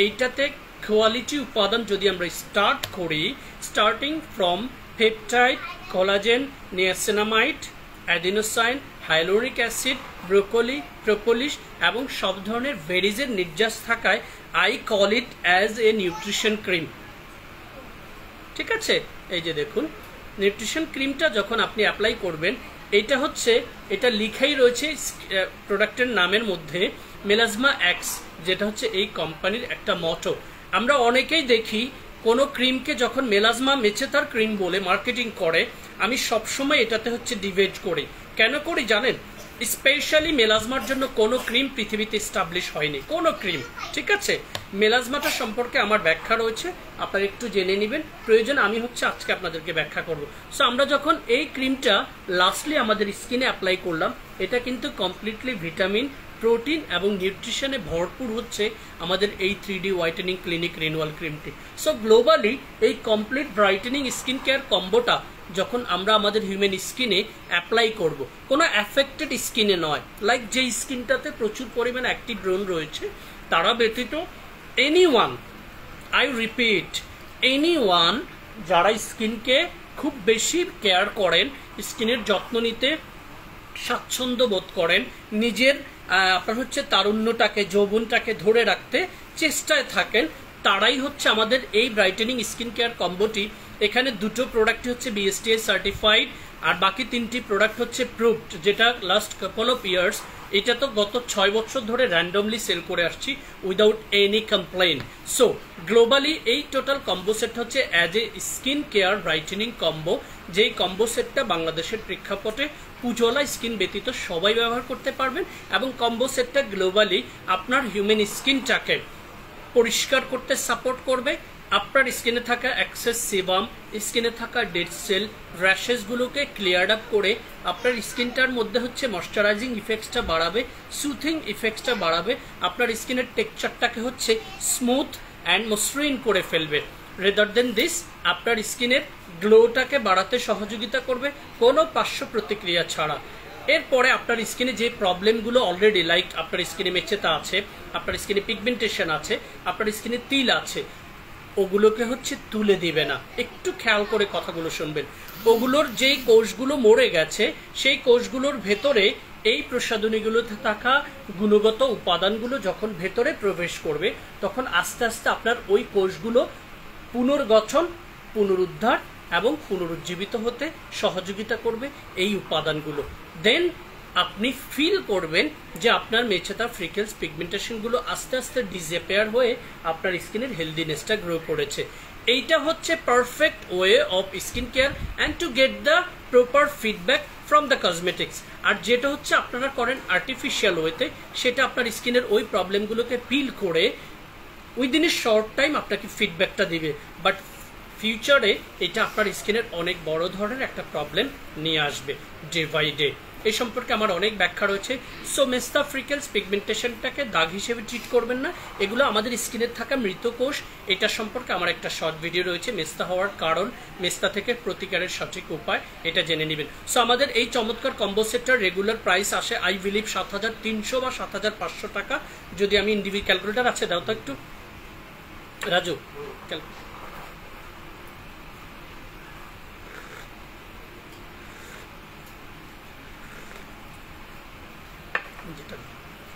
এইটাতে কোয়ালিটি উপাদান যদি আমরা স্টার্ট করি, starting from peptide, collagen, niacinamide, adenosine, hyaluronic acid, broccoli, propolis এবং সব ধরনের বেরিজের নির্যাস থাকায় I call it as a nutrition cream. ঠিক আছে, এই যে দেখুন নিউট্রিশন ক্রিমটা যখন আপনি অ্যাপ্লাই করবেন, এটা হচ্ছে এটা লিখাই রয়েছে প্রোডাক্টের নামের মধ্যে মেলাজমা এক্স, যেটা হচ্ছে এই কোম্পানির একটা মটো। আমরা অনেকেই দেখি কোনো ক্রিমকে যখন মেলাজমা মেচেতার ক্রিম বলে মার্কেটিং করে, আমি সবসময় এটাতে হচ্ছে ডিবেট করি। কেন করি জানেন? স্পেশালি মেলাজমার জন্য কোনো ক্রিম পৃথিবীতে এস্টাবলিশ হয়নি, কোনো ক্রিম। ঠিক আছে, মেলাজমাটা সম্পর্কে আমার ব্যাখ্যা রয়েছে, আপনারা একটু জেনে নেবেন, প্রয়োজন আমি হচ্ছে আজকে আপনাদেরকে ব্যাখ্যা করব। সো আমরা যখন এই ক্রিমটা লাস্টলি আমাদের স্কিনে অ্যাপ্লাই করলাম, এটা কিন্তু কমপ্লিটলি ভিটামিন, প্রোটিন এবং নিউট্রিশনে ভরপুর হচ্ছে আমাদের এই 3D হোয়াইটেনিং ক্লিনিক রিনিউয়াল ক্রিমটি। সো গ্লোবালি এই কমপ্লিট ব্রাইটেনিং স্কিন কেয়ার কম্বোটা যখন আমরা আমাদের হিউম্যান স্কিনে অ্যাপ্লাই করব, কোনো অ্যাফেক্টেড স্কিনে নয়, লাইক যে স্কিনটাতে প্রচুর পরিমাণে অ্যাক্টিভ ব্রোন রয়েছে তারা ব্যতীত এনিওয়ান, আই রিপিট এনিওয়ান যারা স্কিনকে খুব বেশি কেয়ার করেন, স্কিনের যত্ন নিতে স্বাচ্ছন্দ্য বোধ করেন, নিজের আপনার হচ্ছে তারুণ্যটাকে, যৌবনটাকে ধরে রাখতে চেষ্টায় থাকেন, তারাই হচ্ছে আমাদের এই ব্রাইটেনিং স্কিন কেয়ার কম্বোটি। এখানে দুটো প্রোডাক্ট হচ্ছে বিএসটিআই সার্টিফাইড, আর বাকি 3টি প্রোডাক্ট হচ্ছে প্রুভড, যেটা লাস্ট কাপল অফ ইয়ার্স, এটা তো গত 6 বছর ধরে র্যান্ডমলি সেল করে আসছি without any complain. So globally এই টোটাল কম্বো সেট হচ্ছে as a skin care brightening combo, যেই কম্বো সেটটা বাংলাদেশের প্রেক্ষাপটে উজ্জ্বলা স্কিন ব্যতীত সবাই ব্যবহার করতে পারবেন, এবং কম্বো সেটটা গ্লোবালি আপনার হিউম্যান স্কিনটাকে পরিষ্কার করতে সাপোর্ট করবে। আপনার স্কিনে থাকা এক্সেস সেবাম, স্কিনে থাকা ডেড সেল, র্যাশেসগুলোকে ক্লিয়ার আপ করে আপনার স্কিনটার মধ্যে হচ্ছে ময়শ্চারাইজিং ইফেক্টসটা বাড়াবে, সুথিং ইফেক্টসটা বাড়াবে, আপনার স্কিনের টেক্সচারটাকে হচ্ছে স্মুথ অ্যান্ড মসৃণ করে ফেলবে। রেদার দেন দিস, আপনার স্কিনের গ্লোটাকে বাড়াতে সহযোগিতা করবে কোনো পার্শ্ব প্রতিক্রিয়া ছাড়া। এরপরে আপনার স্কিনে যে প্রবলেমগুলো অলরেডি, লাইক আপনার স্কিনে মেচেতা আছে, আপনার স্কিনে পিগমেন্টেশন আছে, আপনার স্কিনে তিল আছে, ওগুলোকে হচ্ছে তুলে দিবে না। একটু খেয়াল করে কথাগুলো শুনবেন। ওগুলোর যেই কোষগুলো মরে গেছে, সেই কোষগুলোর ভেতরে এই প্রসাধনীগুলোতে থাকা গুণগত উপাদানগুলো যখন ভেতরে প্রবেশ করবে, তখন আস্তে আস্তে আপনার ওই কোষগুলো পুনর্গঠন, পুনরুদ্ধার এবং পুনরুজ্জীবিত হতে সহযোগিতা করবে এই উপাদানগুলো। দেন আপনি ফিল করবেন যে আপনার মেচেতা, ফ্রিকেলস, পিগমেন্টেশনগুলো আস্তে আস্তে ডিসঅ্যাপিয়ার হয়ে আপনার স্কিনের হেলদিনেসটা গ্রো করেছে। এইটা হচ্ছে perfect way of skin care and to get the proper feedback from the cosmetics. আর যেটা হচ্ছে আপনারা করেন আর্টিফিশিয়াল ওয়েতে, সেটা আপনার স্কিনের ওই প্রবলেমগুলোকে ফিল করে উইদিন এ শর্ট টাইম আপনাকে ফিডব্যাকটা দিবে, বাট ফিউচারে এটা আপনার স্কিনের অনেক বড় ধরনের একটা প্রবলেম নিয়ে আসবে ডে বাই ডে। এই সম্পর্কে আমার অনেক ব্যাখ্যা রয়েছে। সো মেস্তা, ফ্রিকেলস, পিগমেন্টেশনটাকে দাগ হিসেবে ট্রিট করবেন না, এগুলো আমাদের স্কিনের থাকা মৃত কোষ। এটা সম্পর্কে আমার একটা শর্ট ভিডিও রয়েছে, মেস্তা হওয়ার কারণ, মেস্তা থেকে প্রতিকারের সঠিক উপায়, এটা জেনে নেবেন। সো আমাদের এই চমৎকার কম্বো সেটটার রেগুলার প্রাইস আসে আই বিলিভ ৭৩০০ বা ৭৫০০ টাকা। যদি আমি ইন্ডিভিজুয়াল ক্যালকুলেটার আছে, দাও তো একটু রাজু।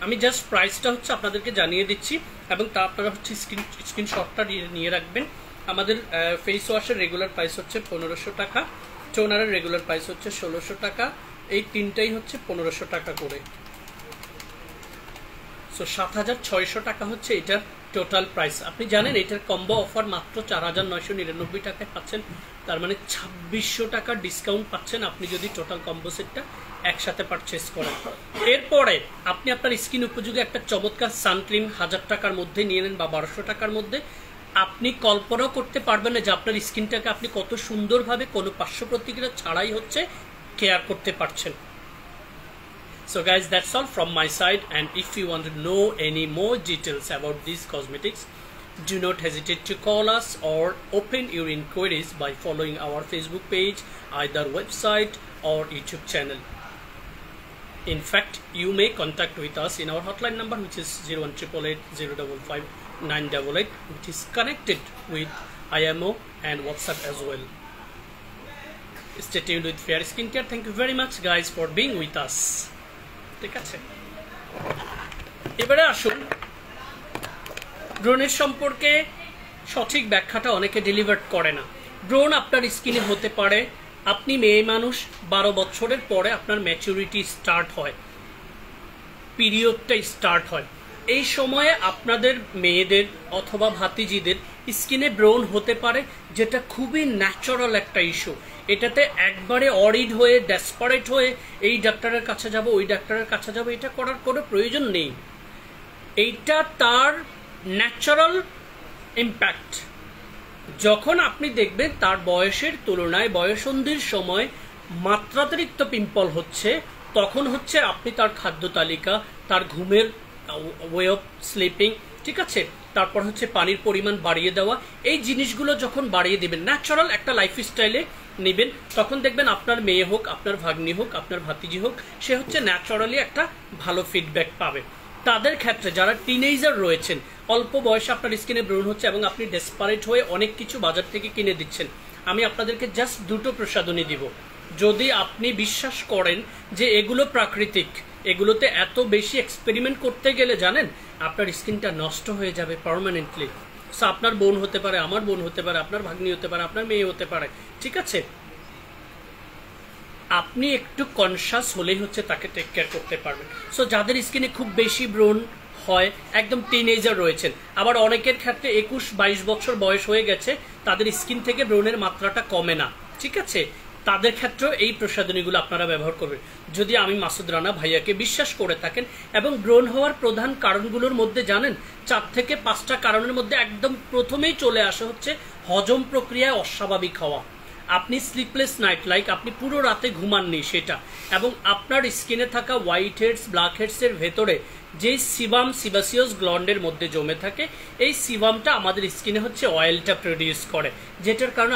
আমি জাস্ট প্রাইসটা হচ্ছে আপনাদেরকে জানিয়ে দিচ্ছি, এবং তা আপনারা হচ্ছে স্ক্রিনশটটা নিয়ে রাখবেন। আমাদের ফেস ওয়াশের রেগুলার প্রাইস হচ্ছে ১৫০০ টাকা, টোনারের রেগুলার প্রাইস হচ্ছে ১৬০০ টাকা, এই তিনটাই হচ্ছে ১৫০০ টাকা করে। সো ৭৬০০ টাকা হচ্ছে এটার টোটাল প্রাইস। আপনি জানেন এটার কম্বো অফার মাত্র ৪৯৯৯ টাকায় পাচ্ছেন, তার মানে ২৬০০ টাকার ডিসকাউন্ট পাচ্ছেন আপনি যদি টোটাল কম্বো সেটটা একসাথে পারচেস করেন। এরপরে আপনি আপনার স্কিন উপযোগী একটা চমৎকার সানক্রিম ১০০০ টাকার মধ্যে নিয়ে নেন বা ১২০০ টাকার মধ্যে, আপনি কল্পনাও করতে পারবেন না যে আপনার স্কিনটাকে আপনি কত সুন্দরভাবে কোনো পার্শ্ব প্রতিক্রিয়া ছাড়াই হচ্ছে কেয়ার করতে পারছেন। So guys, that's all from my side, and if you want to know any more details about these cosmetics, do not hesitate to call us or open your inquiries by following our Facebook page, either website or YouTube channel. In fact, you may contact with us in our hotline number, which is 01888 055 988, which is connected with IMO and WhatsApp as well. Stay tuned with Fair Skincare. Thank you very much guys for being with us. ঠিক আছে, এবারে আসুন ব্রণের সম্পর্কে সঠিক ব্যাখ্যাটা অনেকে deliver করে না। ব্রণ আপনার স্কিনে হতে পারে, আপনি মেয়ে মানুষ, ১২ বছরের পরে আপনার ম্যাচুরিটি স্টার্ট হয়, পিরিয়ডটা স্টার্ট হয়। এই সময়ে আপনাদের মেয়েদের অথবা ভাতিজিদের স্কিনে ব্রণ হতে পারে, যেটা খুবই ন্যাচারাল একটা ইস্যু। এটাতে একবারে অরিড হয়ে, ডেসপারেট হয়ে এই ডাক্তারের কাছে যাব, ওই ডাক্তারের কাছে যাব, এটা করার কোনো প্রয়োজন নেই। এইটা তার ন্যাচারাল ইম্প্যাক্ট। যখন আপনি দেখবেন তার বয়সের তুলনায় বয়সন্ধির সময় মাত্রাতিরিক্ত পিম্পল হচ্ছে, তখন হচ্ছে আপনি তার খাদ্য তালিকা, তার ঘুমের ওয়ে অফ স্লিপিং, ঠিক আছে, তারপর হচ্ছে পানির পরিমাণ বাড়িয়ে দেওয়া, এই জিনিসগুলো যখন বাড়িয়ে দেবেন, ন্যাচারাল একটা লাইফস্টাইলে নেবেন, তখন দেখবেন আপনার মেয়ে হোক, আপনার ভাগ্নি হোক, আপনার ভাতিজি হোক, সে হচ্ছে ন্যাচারালি একটা ভালো ফিডব্যাক পাবে। তাদের ক্ষেত্রে যারা টিনেজার রয়েছেন, অল্প বয়সে আপনার স্কিনে ব্রণ হচ্ছে এবং আপনি ডেসপারেট হয়ে অনেক কিছু বাজার থেকে কিনে দিচ্ছেন, আমি আপনাদেরকে জাস্ট দুটো প্রসাধনী দিব। যদি আপনি বিশ্বাস করেন যে এগুলো প্রাকৃতিক, এগুলোতে এত বেশি এক্সপেরিমেন্ট করতে গেলে জানেন আপনার স্কিনটা নষ্ট হয়ে যাবে পার্মানেন্টলি। সো আপনার বোন হতে পারে, আমার বোন হতে পারে, আপনার ভাগ্নি হতে পারে, আপনার মেয়ে হতে পারে, ঠিক আছে? আপনি একটু কনসাস হলেই হচ্ছে তাকে টেক কেয়ার করতে পারবেন। সো যাদের স্কিনে খুব বেশি ব্রণ হয়, একদম টিনেজার রয়েছেন, আবার অনেকের ক্ষেত্রে 21-22 বছর বয়স হয়ে গেছে, তাদের স্কিন থেকে ব্রণের মাত্রাটা কমে না, ঠিক আছে? তাদের ক্ষেত্রেও এই প্রসাধনীগুলো আপনারা ব্যবহার করবেন যদি আমি মাসুদ রানা ভাইয়াকে বিশ্বাস করে থাকেন। এবং ব্রণ হওয়ার প্রধান কারণগুলোর মধ্যে জানেন 4 থেকে 5টা কারণের মধ্যে একদম প্রথমেই চলে আসে হচ্ছে হজম প্রক্রিয়ায় অস্বাভাবিক হওয়া। আপনি স্লিপলেস নাইট, লাইক আপনি পুরো রাতে ঘুমাননি সেটা, এবং আপনার স্কিনে থাকা হোয়াইট হেডস, ব্ল্যাক হেডস এর ভেতরে যে সিবাম, সিবাসিয়াস গ্ল্যান্ডের মধ্যে জমে থাকে, এই সিবামটা আমাদের স্কিনে হচ্ছে অয়েলটা প্রডিউস করে, যেটার কারণে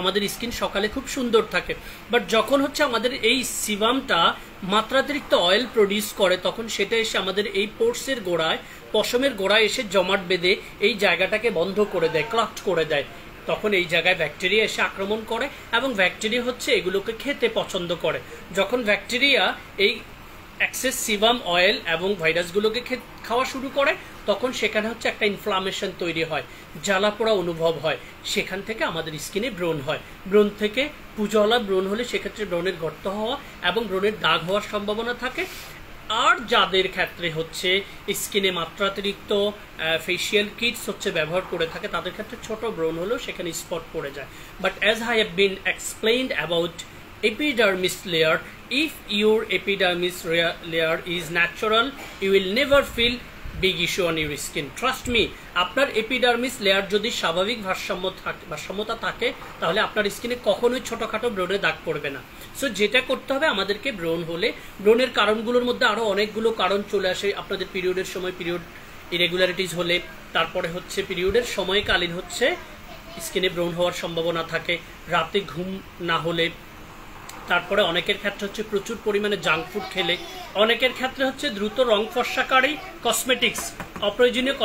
আমাদের স্কিন সকালে খুব সুন্দর থাকে। বাট যখন হচ্ছে আমাদের এই সিবামটা মাত্রাতিরিক্ত অয়েল প্রডিউস করে, তখন সেটা এসে আমাদের এই পোর্সের গোড়ায়, পশমের গোড়ায় এসে জমাট বেঁধে এই জায়গাটাকে বন্ধ করে দেয়, ক্লট করে দেয়। তখন এই জায়গায় ব্যাকটেরিয়া এসে আক্রমণ করে এবং ব্যাকটেরিয়া হচ্ছে এগুলোকে খেতে পছন্দ করে। যখন ব্যাকটেরিয়া এই এক্সেস সিবাম, অয়েল এবং ভাইরাসগুলোকে খাওয়া শুরু করে, তখন সেখানে হচ্ছে একটা ইনফ্লামেশন তৈরি হয়, জ্বালা পোড়া অনুভব হয়, সেখান থেকে আমাদের স্কিনে ব্রণ হয়। ব্রণ থেকে পুজোওয়ালা ব্রণ হলে সেক্ষেত্রে ব্রণের গর্ত হওয়া এবং ব্রণের দাগ হওয়ার সম্ভাবনা থাকে। আর যাদের ক্ষেত্রে হচ্ছে স্কিনে মাত্রাতিরিক্ত ফেশিয়াল কিটস হচ্ছে ব্যবহার করে থাকে, তাদের ক্ষেত্রে ছোট ব্রণ হলেও সেখানে স্পট পড়ে যায়। But as I have been explained about epidermis layer, if your epidermis layer is natural, you will never feel big issue on your skin. Trust me, আপনার এপিডার্মিস লেয়ার যদি স্বাভাবিক ভারসাম্যতা থাকে, তাহলে আপনার স্কিনে কখনোই ছোটখাটো ব্রণের দাগ পড়বে না। সো যেটা করতে হবে আমাদেরকে, ব্রণ হলে, ব্রণের কারণগুলোর মধ্যে আরো অনেকগুলো কারণ চলে আসে। আপনাদের পিরিয়ডের সময় পিরিয়ড ইরেগুলারিটিস হলে, তারপরে হচ্ছে পিরিয়ডের সময়কালীন হচ্ছে স্কিনে ব্রণ হওয়ার সম্ভাবনা থাকে, রাতে ঘুম না হলে, তারপরে অনেকের ক্ষেত্রে হচ্ছে প্রচুর পরিমাণে জাঙ্ক ফুড খেলে, অনেকের ক্ষেত্রে হচ্ছে দ্রুত রং ফর্সাকারী কসমেটিক্স, অপ্রয়োজনীয়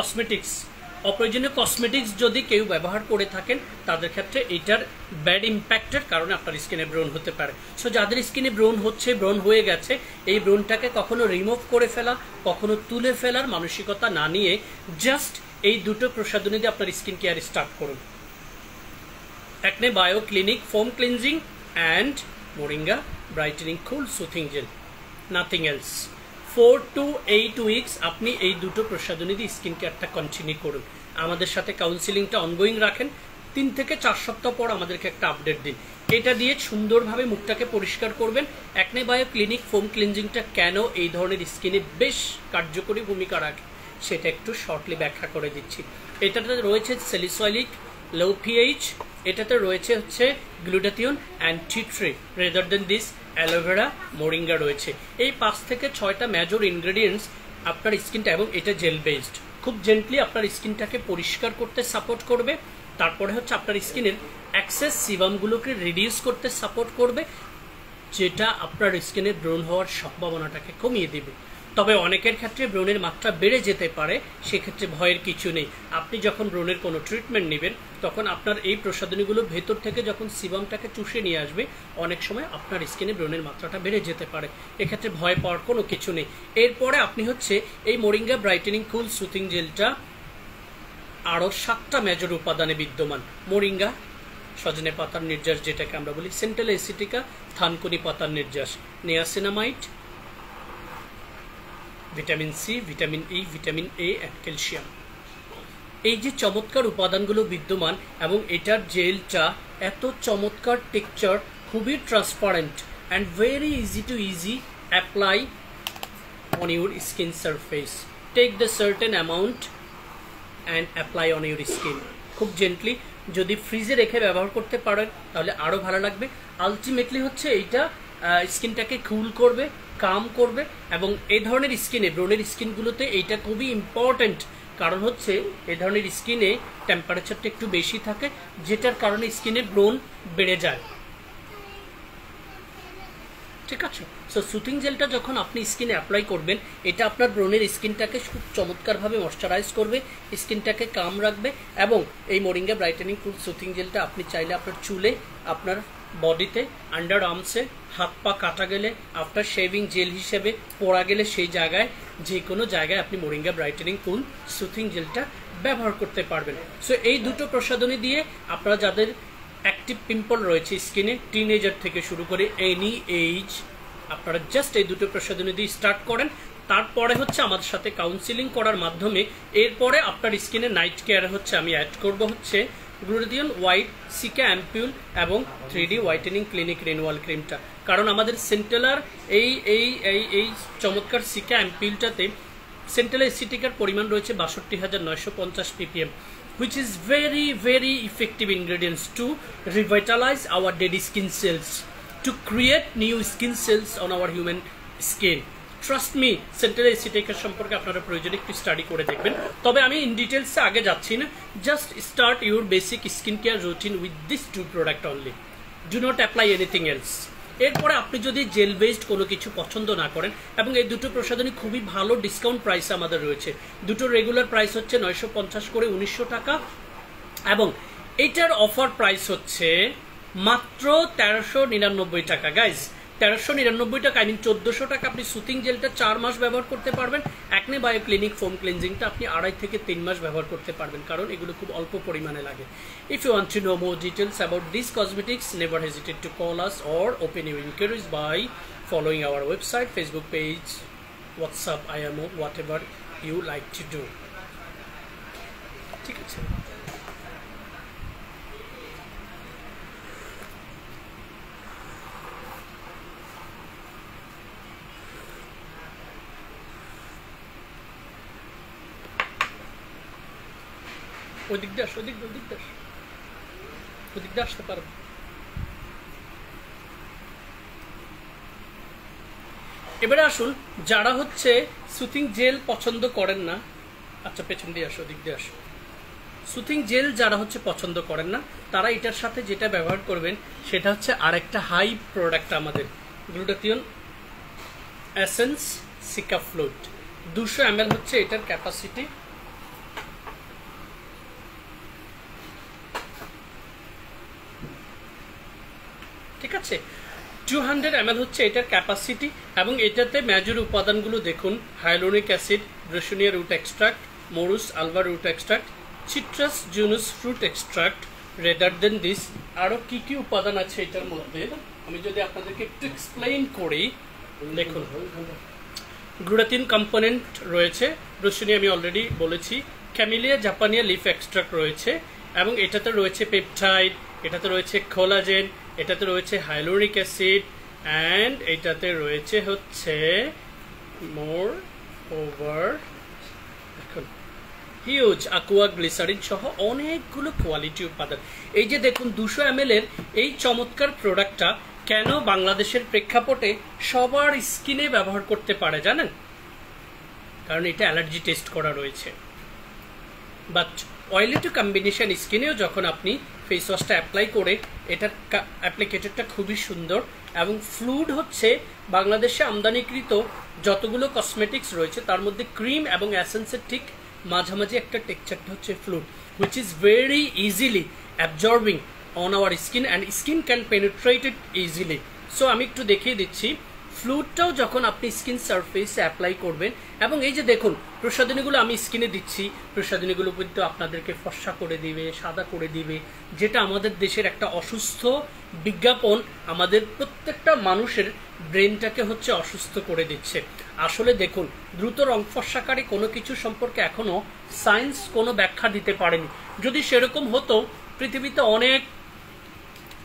কসমেটিক্স যদি কেউ ব্যবহার করে থাকেন, তাদের ক্ষেত্রে এটার ব্যাড ইম্প্যাক্টের কারণে আপনার স্কিনে ব্রণ হতে পারে। সো যাদের স্কিনে ব্রণ হচ্ছে, ব্রণ হয়ে গেছে, এই ব্রণটাকে কখনো রিমুভ করে ফেলা, কখনো তুলে ফেলার মানসিকতা না নিয়ে জাস্ট এই দুটো প্রসাধনী দিয়ে আপনার স্কিন কেয়ার স্টার্ট করুন। Acne bio clinic foam cleansing and Moringa Brightening Cool Soothing Gel, nothing else. 4 to 8 weeks আপনি এই দুটো প্রসাধনী দিয়ে স্কিন কেয়ারটা কন্টিনিউ করুন। আমাদের সাথে কাউন্সিলিংটা অনগোয়িং রাখেন। 3 থেকে 4 সপ্তাহ পর আমাদেরকে একটা আপডেট দিন। এটা দিয়ে সুন্দরভাবে মুখটাকে পরিষ্কার করবেন। একনে বায়ো ক্লিনিক ফোম ক্লিনজিংটা কেন এই ধরনের স্কিনে বেশ কার্যকরী ভূমিকা রাখে সেটা একটু শর্টলি ব্যাখ্যা করে দিচ্ছি। এটাতে রয়েছে স্যালিসাইলিক, লো পিএইচ, এটাতে রয়েছে হচ্ছে glutathione and tea tree, rather than this aloe vera, moringa রয়েছে। এই 5 থেকে 6টা মেজর ইনগ্রেডিয়েন্টস আপনার স্কিনটা, এবং এটা জেল বেসড, খুব জেন্টলি আপনার স্কিনটাকে পরিষ্কার করতে সাপোর্ট করবে। তারপরে হচ্ছে আপনার স্কিনের এক্সেস সিবামগুলোকে রিডিউস করতে সাপোর্ট করবে, যেটা আপনার স্কিনের ব্রণ হওয়ার সম্ভাবনাটাকে কমিয়ে দেবে। তবে অনেকের ক্ষেত্রে ব্রণের মাত্রা বেড়ে যেতে পারে, সেক্ষেত্রে ভয়ের কিছু নেই। আপনি যখন ব্রণের কোনো ট্রিটমেন্ট নেবেন, তখন আপনার এই প্রসাধনীগুলো ভেতর থেকে যখন সিবামটাকে চুষে নিয়ে আসবে, অনেক সময় আপনার স্কিনে ব্রণের মাত্রাটা বেড়ে যেতে পারে। এক্ষেত্রে ভয় পাওয়ার কোনো কিছু নেই। এরপরে আপনি হচ্ছে এই মোরিঙ্গা ব্রাইটেনিং কুল সুথিং জেলটা আরও 7টা মেজর উপাদানে বিদ্যমান। মোরিঙ্গা, সজনে পাতার নির্যাস যেটাকে আমরা বলি, সেন্ট্রাল এসিটিকা, থানকুনি পাতার নির্যাস, niacinamide, vitamin C, vitamin E, vitamin A and calcium. এই যে চমৎকার উপাদানগুলো বিদ্যমান, এবং এটার জেলটা এত চমৎকার টেক্সচার, খুবই transparent and very easy to apply on your skin surface. Take the certain amount and apply on your skin. খুব জেন্টলি, যদি ফ্রিজে রেখে ব্যবহার করতে পারেন তাহলে আরও ভালো লাগবে। আলটিমেটলি হচ্ছে এইটা স্কিনটাকে কুল করবে, কাম করবে, এবং এই ধরনের স্কিনে, ব্রণের স্কিনগুলোতে এইটা খুবই ইম্পর্ট্যান্ট। কারণ হচ্ছে এই ধরনের স্কিনে টেম্পারেচারটা একটু বেশি থাকে, যেটার কারণে স্কিনে ব্রণ বেড়ে যায়। ঠিক আছে? সো সুথিং জেলটা যখন আপনি স্কিনে অ্যাপ্লাই করবেন, এটা আপনার ব্রণের স্কিনটাকে খুব চমৎকারভাবে ময়শ্চারাইজ করবে, স্কিনটাকে কাম রাখবে। এবং এই মোরিঙ্গা ব্রাইটেনিং কুল সুথিং জেলটা আপনি চাইলে আপনার চুলে, আপনার বডিতে, আন্ডার আর্মসে, হাত পা কাটা গেলে, আফটার শেভিং জেল হিসেবে পড়া গেলে সেই জায়গায়, যে কোনো জায়গায় আপনি মোরিঙ্গা ব্রাইটেনিং কুল সুথিং জেলটা ব্যবহার করতে পারবেন। সো এই দুটো প্রসাধনী দিয়ে আপনারা যাদের অ্যাক্টিভ পিম্পল রয়েছে স্কিনে, টিনেজার থেকে শুরু করে এনি এইজ, আপনারা জাস্ট এই দুটো প্রসাধনী দিয়ে স্টার্ট করেন। তারপরে হচ্ছে আমাদের সাথে কাউন্সিলিং করার মাধ্যমে এরপরে আপনার স্কিনে নাইট কেয়ার হচ্ছে আমি অ্যাড করব হচ্ছে গ্লুটাথিয়ন হোয়াইট সিকা অ্যাম্পিউল এবং 3D হোয়াইটেনিং ক্লিনিক রিনুয়াল ক্রিমটা। কারণ আমাদের সেন্টেলার এই এই এই এই চমৎকার সিকা অ্যাম্পিউলটাতে সেন্টেলার এসিটিকার পরিমাণ রয়েছে ৬২,৯৫০ ppm, which is very very effective ingredients to revitalize our dead skin cells, to create new skin cells on our human skin. Trust me, সেন্টেলার এসিটিকার সম্পর্কে আপনারা প্রয়োজনে একটু স্টাডি করে দেখবেন। তবে আমি ইন ডিটেলসে আগে যাচ্ছি না, just start your basic skin care routine with this two product only, do not apply anything else. এরপরে আপনি যদি জেল বেসড কোনো কিছু পছন্দ না করেন, এবং এই দুটো প্রসাধনী খুবই ভালো ডিসকাউন্ট প্রাইসে আমাদের রয়েছে, দুটো রেগুলার প্রাইস হচ্ছে 950 করে 1900 টাকা, এবং এইটার অফার প্রাইস হচ্ছে মাত্র 1399 টাকা। গাইজ 1399 টাকা, আই মিন 1400 টাকা আপনি সুথিং জেলটা 4 মাস ব্যবহার করতে পারবেন, অ্যাকনে বায়ো ক্লিনিক ফোম ক্লিনজিংটা আপনি 2.5 থেকে 3 মাস ব্যবহার করতে পারবেন, কারণ এগুলো খুব অল্প পরিমাণে লাগে। If you want to know more details about these cosmetics, never hesitate to call us or open your inquiries by following our website, Facebook page, WhatsApp, IMO, whatever you like to do. ঠিক আছে? ওদিক দিয়ে আসতে পারবে। এবারে আসুন, যারা হচ্ছে সুথিং জেল পছন্দ করেন না, আচ্ছা পেছন দিয়ে আসো, ওদিক দিয়ে আসো। সুথিং জেল যারা হচ্ছে পছন্দ করেন না, তারা এটার সাথে যেটা ব্যবহার করবেন সেটা হচ্ছে আরেকটা হাই প্রোডাক্ট আমাদের, glutathione essence seeker fluid. 200 ml হচ্ছে এটার ক্যাপাসিটি। ঠিক আছে, 200 ml হচ্ছে এটার ক্যাপাসিটি, এবং এটাতে মেজর উপাদানগুলো দেখুন: hyaluronic acid, broussonetia root extract, morus alba root extract, citrus junos fruit extract. Rather than this আরও কি কি উপাদান আছে এটার মধ্যে আমি যদি আপনাদেরকে একটু এক্সপ্লেইন করি, দেখুন গ্লুটাথিয়ন কম্পোনেন্ট রয়েছে, ব্রুসুনিয়া আমি অলরেডি বলেছি, ক্যামিলিয়া জাপানিয়া লিফ এক্সট্রাক্ট রয়েছে, এবং এটাতে রয়েছে পেপটাইড, এটাতে রয়েছে কোলাজেন, এটাতে রয়েছে হাইলোনিক অ্যাসিড, অ্যান্ড এটাতে রয়েছে হচ্ছে মোর ওভার এখন হিউজ aqua গ্লিসারিন সহ অনেকগুলো কোয়ালিটি উপাদান। এই যে দেখুন 200 ml এর এই চমৎকার প্রোডাক্টটা কেন বাংলাদেশের প্রেক্ষাপটে সবার স্কিনে ব্যবহার করতে পারে জানেন? কারণ এটা অ্যালার্জি টেস্ট করা রয়েছে। বাট অয়েলি টু কম্বিনেশন স্কিনেও যখন আপনি ফেস ওয়াশটা অ্যাপ্লাই করে, এটার অ্যাপ্লিকেটরটা খুবই সুন্দর, এবং ফ্লুইড হচ্ছে বাংলাদেশে আমদানিকৃত যতগুলো কসমেটিক্স রয়েছে তার মধ্যে ক্রিম এবং অ্যাসেন্সের ঠিক মাঝামাঝি একটা টেক্সচারটা হচ্ছে fluid, which is very easily absorbing on our skin, and skin can penetrate it easily. So আমি একটু দেখিয়ে দিচ্ছি, ফ্লুইডটাও যখন আপনি স্কিন সারফেসে অ্যাপ্লাই করবেন, এবং এই যে দেখুন প্রসাধনীগুলো আমি স্কিনে দিচ্ছি, প্রসাধনীগুলো কিন্তু আপনাদেরকে ফর্সা করে দিবে, সাদা করে দিবে, যেটা আমাদের দেশের একটা অসুস্থ বিজ্ঞাপন আমাদের প্রত্যেকটা মানুষের ব্রেনটাকে হচ্ছে অসুস্থ করে দিচ্ছে। আসলে দেখুন, দ্রুত রং ফর্সাকারী কোনো কিছু সম্পর্কে এখনো সায়েন্স কোনো ব্যাখ্যা দিতে পারেনি। যদি সেরকম হতো, পৃথিবীতে অনেক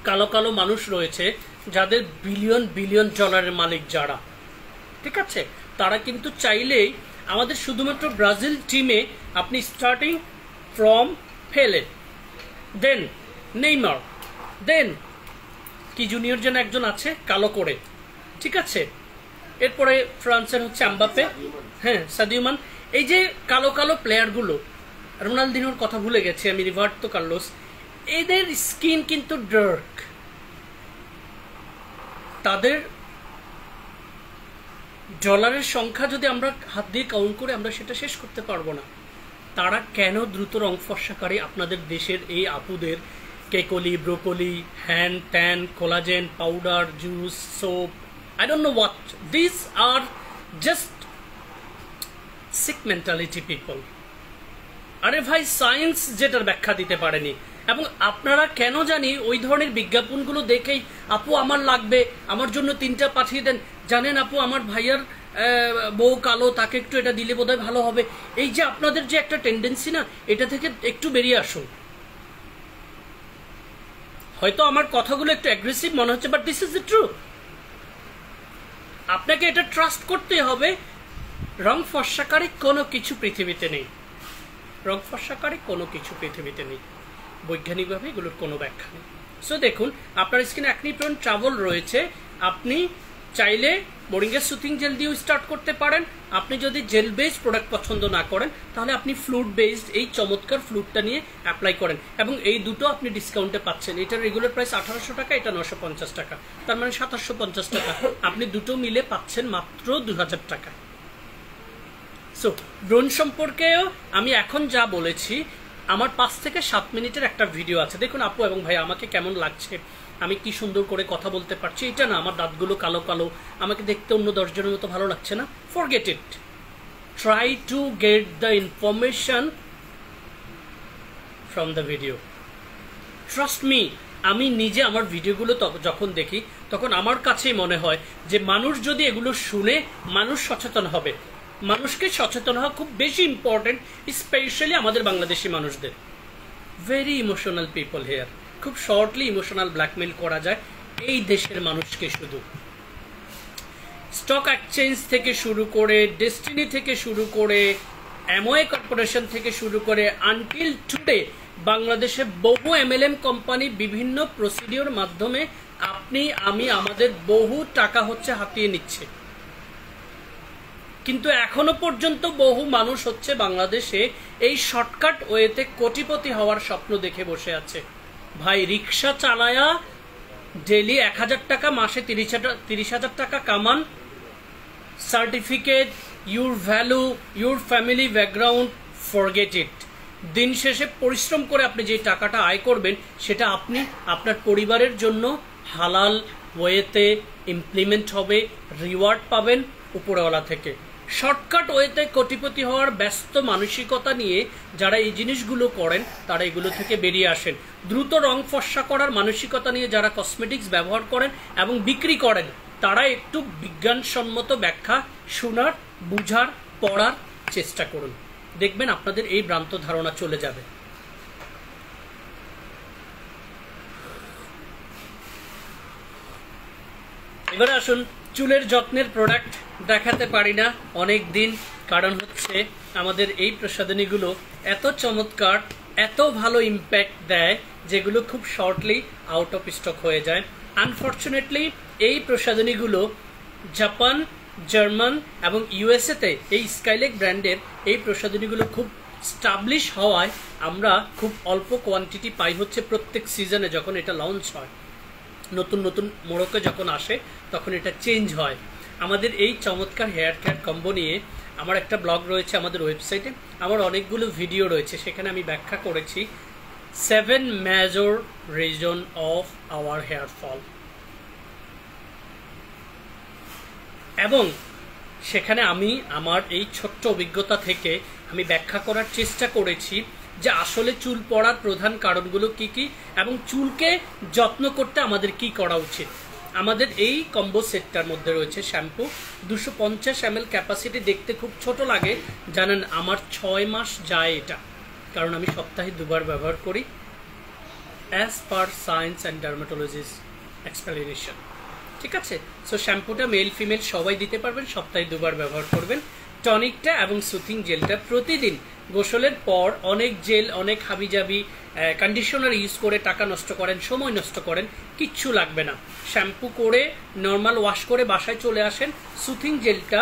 কালো কালো মানুষ রয়েছে যাদের বিলিয়ন বিলিয়ন ডলারের মালিক যারা, ঠিক আছে, তারা কিন্তু চাইলেই আমাদের শুধুমাত্র ব্রাজিল টিমে আপনি স্টার্টিং ফ্রম ফেলে, দেন নেইমার, দেন কি জুনিয়র যেন একজন আছে কালো করে, ঠিক আছে, এরপরে ফ্রান্সের হচ্ছে আম্বাপে, হ্যাঁ সাদিও মান, এই যে কালো কালো প্লেয়ারগুলো, রোনালদিনোর কথা ভুলে গেছি আমি, রিভার্তো কার্লোস, এদের স্কিন কিন্তু ডার্ক, তাদের ডলারের সংখ্যা যদি আমরা হাত দিয়ে কাউন্ট করে আমরা সেটা শেষ করতে পারবো না। তারা কেন দ্রুত রং ফর্সাকারী আপনাদের দেশের এই আপুদের কেকলি, ব্রোকলি, হ্যান tan, collagen powder, juice, soap, I don't know what. These are just sick mentality people. আরে ভাই, সায়েন্স যেটার ব্যাখ্যা দিতে পারেনি। এবং আপনারা কেন জানি ওই ধরনের বিজ্ঞাপনগুলো দেখেই, আপু আমার লাগবে, আমার জন্য 3টা পাঠিয়ে দেন, জানেন আপু আমার ভাইয়ার বউ কালো, তাকে একটু এটা দিলে বোধহয় ভালো হবে। এই যে আপনাদের যে একটা টেন্ডেন্সি না, এটা থেকে একটু বেরিয়ে আসুন। হয়তো আমার কথাগুলো একটু অ্যাগ্রেসিভ মনে হচ্ছে, but this is the truth. আপনাকে এটা ট্রাস্ট করতে হবে, রং ফর্সাকারী কোনো কিছু পৃথিবীতে নেই। রং ফর্সাকারী কোনো কিছু পৃথিবীতে নেই, বৈজ্ঞানিকভাবে এগুলোর কোনো ব্যাখ্যা নেই। সো দেখুন, আপনার স্কিনে অ্যাকনি প্রোন ট্রাভেল রয়েছে, আপনি চাইলে মোরিঙ্গা সুথিং জেল দিয়েও স্টার্ট করতে পারেন। আপনি যদি জেল বেসড প্রোডাক্ট পছন্দ না করেন, তাহলে আপনি ফ্লুট বেসড এই চমৎকার ফ্লুটটা নিয়ে অ্যাপ্লাই করেন। এবং এই দুটো আপনি ডিসকাউন্টে পাচ্ছেন। এটার রেগুলার প্রাইস 1800 টাকা, এটা 950 টাকা, তার মানে 2750 টাকা। আপনি দুটো মিলে পাচ্ছেন মাত্র 2000 টাকা। সো ব্রণ সম্পর্কেও আমি এখন যা বলেছি, আমার 5 থেকে 7 মিনিটের একটা ভিডিও আছে, দেখুন আপু এবং ভাই আমাকে কেমন লাগছে, আমি কি সুন্দর করে কথা বলতে পারছি। এটা না, আমার দাঁতগুলো কালো কালো, আমাকে দেখতে অন্য 10 জনের মতো ভালো লাগছে না। Forget it, try to get the information from the video. Trust me, আমি নিজে আমার ভিডিওগুলো যখন দেখি, তখন আমার কাছেই মনে হয় যে মানুষ যদি এগুলো শুনে, মানুষ সচেতন হবে। মানুষকে সচেতন হওয়া খুব বেশি ইম্পর্টেন্ট, স্পেশালি আমাদের বাংলাদেশি মানুষদের। ভেরি ইমোশনাল পিপল হেয়ার, খুব শর্টলি ইমোশনাল ব্ল্যাকমেল করা যায় এই দেশের মানুষকে। শুধু স্টক এক্সচেঞ্জ থেকে শুরু করে, ডেস্টিনি থেকে শুরু করে, অ্যামওয়ে কর্পোরেশন থেকে শুরু করে, আনটিল টুডে বাংলাদেশে বহু এমএলএম কোম্পানি বিভিন্ন প্রসিডিওর মাধ্যমে আপনি আমি আমাদের বহু টাকা হচ্ছে হাতিয়ে নিচ্ছে। কিন্তু এখনো পর্যন্ত বহু মানুষ হচ্ছে বাংলাদেশে এই শর্টকাট ওয়েতে কোটিপতি হওয়ার স্বপ্ন দেখে বসে আছে। ভাই, রিক্সা চালায়া ডেলি 1000 টাকা, মাসে 30,000 টাকা কামান, certificate, your value, your family background, forget it. দিন শেষে পরিশ্রম করে আপনি যে টাকাটা আয় করবেন, সেটা আপনি আপনার পরিবারের জন্য হালাল ওয়েতে ইমপ্লিমেন্ট হবে, রিওয়ার্ড পাবেন উপরওয়ালা থেকে। শর্টকাট ওয়েতে কোটিপতি হওয়ার ব্যস্ত মানসিকতা নিয়ে যারা এই জিনিসগুলো করেন, তারা এগুলো থেকে বেরিয়ে আসেন। দ্রুত রং ফর্সা করার মানসিকতা নিয়ে যারা কসমেটিক্স ব্যবহার করেন এবং বিক্রি করেন, তারা একটু বিজ্ঞানসম্মত ব্যাখ্যা শোনার, বুঝার, পড়ার চেষ্টা করুন। দেখবেন আপনাদের এই ভ্রান্ত ধারণা চলে যাবে। এবারে আসুন, চুলের যত্নের প্রোডাক্ট দেখাতে পারি না অনেক দিন, কারণ হচ্ছে আমাদের এই প্রসাধনীগুলো এত চমৎকার, এত ভালো ইম্প্যাক্ট দেয়, যেগুলো খুব শর্টলি আউট অফ স্টক হয়ে যায়। আনফর্চুনেটলি এই প্রসাধনীগুলো জাপান, জার্মান এবং ইউএসএতে এই স্কাইলেক ব্র্যান্ডের এই প্রসাধনীগুলো খুব স্টাবলিশ হওয়ায় আমরা খুব অল্প কোয়ান্টিটি পাই হচ্ছে প্রত্যেক সিজনে। যখন এটা লঞ্চ হয়, নতুন নতুন মোড়কে যখন আসে, তখন এটা চেঞ্জ হয়। আমাদের এই চমৎকার হেয়ার কেয়ার কম্বো নিয়ে আমার একটা ব্লগ রয়েছে আমাদের ওয়েবসাইটে, আমার অনেকগুলো ভিডিও রয়েছে, সেখানে আমি ব্যাখ্যা করেছি 7 major reason of our hair fall. এবং সেখানে আমি আমার এই ছোট্ট অভিজ্ঞতা থেকে আমি ব্যাখ্যা করার চেষ্টা করেছি যে আসলে চুল পড়ার প্রধান কারণগুলো কি কি, এবং চুলকে যত্ন করতে আমাদের কি করা উচিত। আমাদের এই কম্বো সেটটার মধ্যে রয়েছে শ্যাম্পু, 250 ml ক্যাপাসিটি, দেখতে খুব ছোট লাগে। জানেন, আমার 6 মাস যায় এটা, কারণ আমি সপ্তাহে 2 বার ব্যবহার করি, as per science and dermatologist explanation. ঠিক আছে? সো শ্যাম্পুটা মেল ফিমেল সবাই দিতে পারবেন, সপ্তাহে 2 বার ব্যবহার করবেন। টনিকটা এবং সুথিং জেলটা প্রতিদিন গোসলের পর, অনেক জেল, অনেক হাবিজাবি কন্ডিশনার ইউজ করে টাকা নষ্ট করেন, সময় নষ্ট করেন, কিচ্ছু লাগবে না। শ্যাম্পু করে নর্মাল ওয়াশ করে বাসায় চলে আসেন, সুথিং জেলটা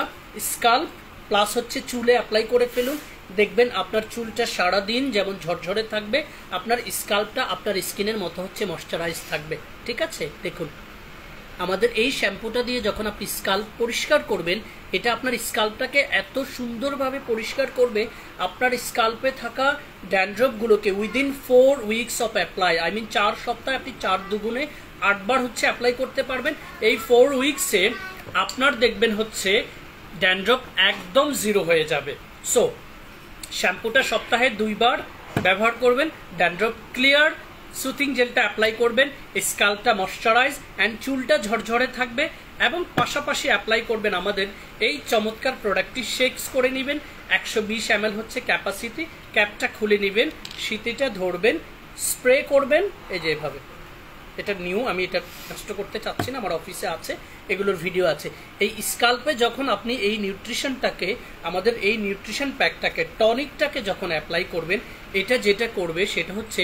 স্কাল্প প্লাস হচ্ছে চুলে অ্যাপ্লাই করে ফেলুন। দেখবেন আপনার চুলটা সারাদিন যেমন ঝরঝরে থাকবে, আপনার স্কাল্পটা আপনার স্কিনের মতো হচ্ছে ময়শ্চারাইজ থাকবে। ঠিক আছে? দেখুন আমাদের এই শ্যাম্পুটা দিয়ে যখন আপনি স্কাল্প পরিষ্কার করবেন, এটা আপনার স্কাল্পটাকে এত সুন্দরভাবে পরিষ্কার করবে, আপনার স্কাল্পে থাকা ড্যান্ড্রফগুলোকে উইদিন 4 উইকস অফ অ্যাপ্লাই, 4 সপ্তাহে আপনি 4 দুগুণে 8 বার হচ্ছে অ্যাপ্লাই করতে পারবেন। এই 4 উইকসে আপনার দেখবেন হচ্ছে ড্যান্ড্রফ একদম 0 হয়ে যাবে। সো শ্যাম্পুটা সপ্তাহে 2 বার ব্যবহার করবেন, ড্যান্ড্রফ ক্লিয়ার, সুথিং জেলটা অ্যাপ্লাই করবেন, স্কাল্পটা ময়শ্চারাইজ অ্যান্ড চুলটা ঝরঝরে থাকবে, এবং পাশাপাশি অ্যাপ্লাই করবেন আমাদের এই চমৎকার প্রোডাক্টটি। শেকস করে নেবেন, 120 ml হচ্ছে ক্যাপাসিটি, ক্যাপটা খুলে নেবেন, শীতিটা ধরবেন, স্প্রে করবেন এই যে এভাবে। এটা নিউ, আমি এটা নষ্ট করতে চাচ্ছি না, আমার অফিসে আছে, এগুলোর ভিডিও আছে। এই স্কাল্পে যখন আপনি এই নিউট্রিশনটাকে, আমাদের এই নিউট্রিশন প্যাকটাকে, টনিকটাকে যখন অ্যাপ্লাই করবেন, এটা যেটা করবে সেটা হচ্ছে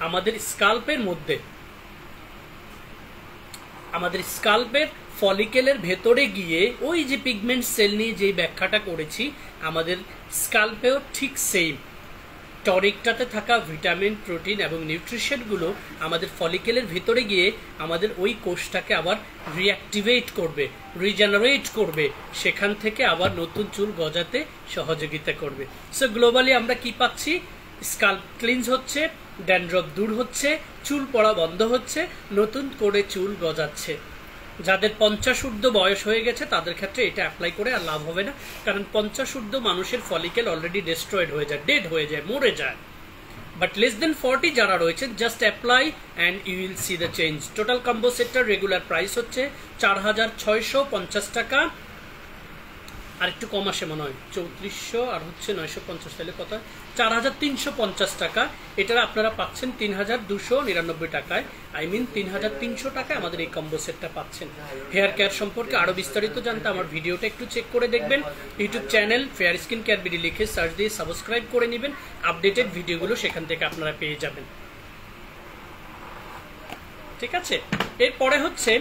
আমাদের স্কাল্পের মধ্যে, আমাদের স্কাল্পের ফলিকেলের ভেতরে গিয়ে ওই যে পিগমেন্ট সেল নিয়ে যেই ব্যাখ্যাটা করেছি, আমাদের স্কাল্পেও ঠিক সেম টনিকটাতে থাকা ভিটামিন, প্রোটিন এবং নিউট্রিশনগুলো আমাদের ফলিকেলের ভিতরে গিয়ে আমাদের ওই কোষটাকে আবার রিঅ্যাক্টিভেট করবে, রিজেনারেট করবে, সেখান থেকে আবার নতুন চুল গজাতে সহযোগিতা করবে। সো গ্লোবালি আমরা কি পাচ্ছি? স্কাল্প ক্লিনজ হচ্ছে, ড্যান্ড্রফ দূর হচ্ছে, চুল পড়া বন্ধ হচ্ছে, নতুন করে চুল গজাচ্ছে। যাদের 50 ঊর্ধ্ব বয়স হয়ে গেছে তাদের ক্ষেত্রে এটা অ্যাপ্লাই করে আর লাভ হবে না, কারণ 50 ঊর্ধ্ব মানুষের ফলিকেল অলরেডি ডিস্ট্রয়েড হয়ে যায়, ডেড হয়ে যায়, মরে যায়। বাট লেস দেন 40 যারা রয়েছে, just apply and you will see the change. Total combo সেটটার রেগুলার প্রাইস হচ্ছে 4650 টাকা, আর একটু কম আসে মনে হয় 3400, আর হচ্ছে 950, তাহলে কত? 4350 টাকা। এটা আপনারা পাচ্ছেন 3299 টাকায়, 3300 টাকায় আমাদের এই কম্বো সেটটা পাচ্ছেন। হেয়ার কেয়ার সম্পর্কে আরো বিস্তারিত জানতে আমার ভিডিওটা একটু চেক করে দেখবেন। YouTube channel fair skin care BD লিখে সার্চ দিয়ে সাবস্ক্রাইব করে নেবেন, আপডেটেড ভিডিওগুলো সেখান থেকে আপনারা পেয়ে যাবেন। ঠিক আছে, এরপরে হচ্ছে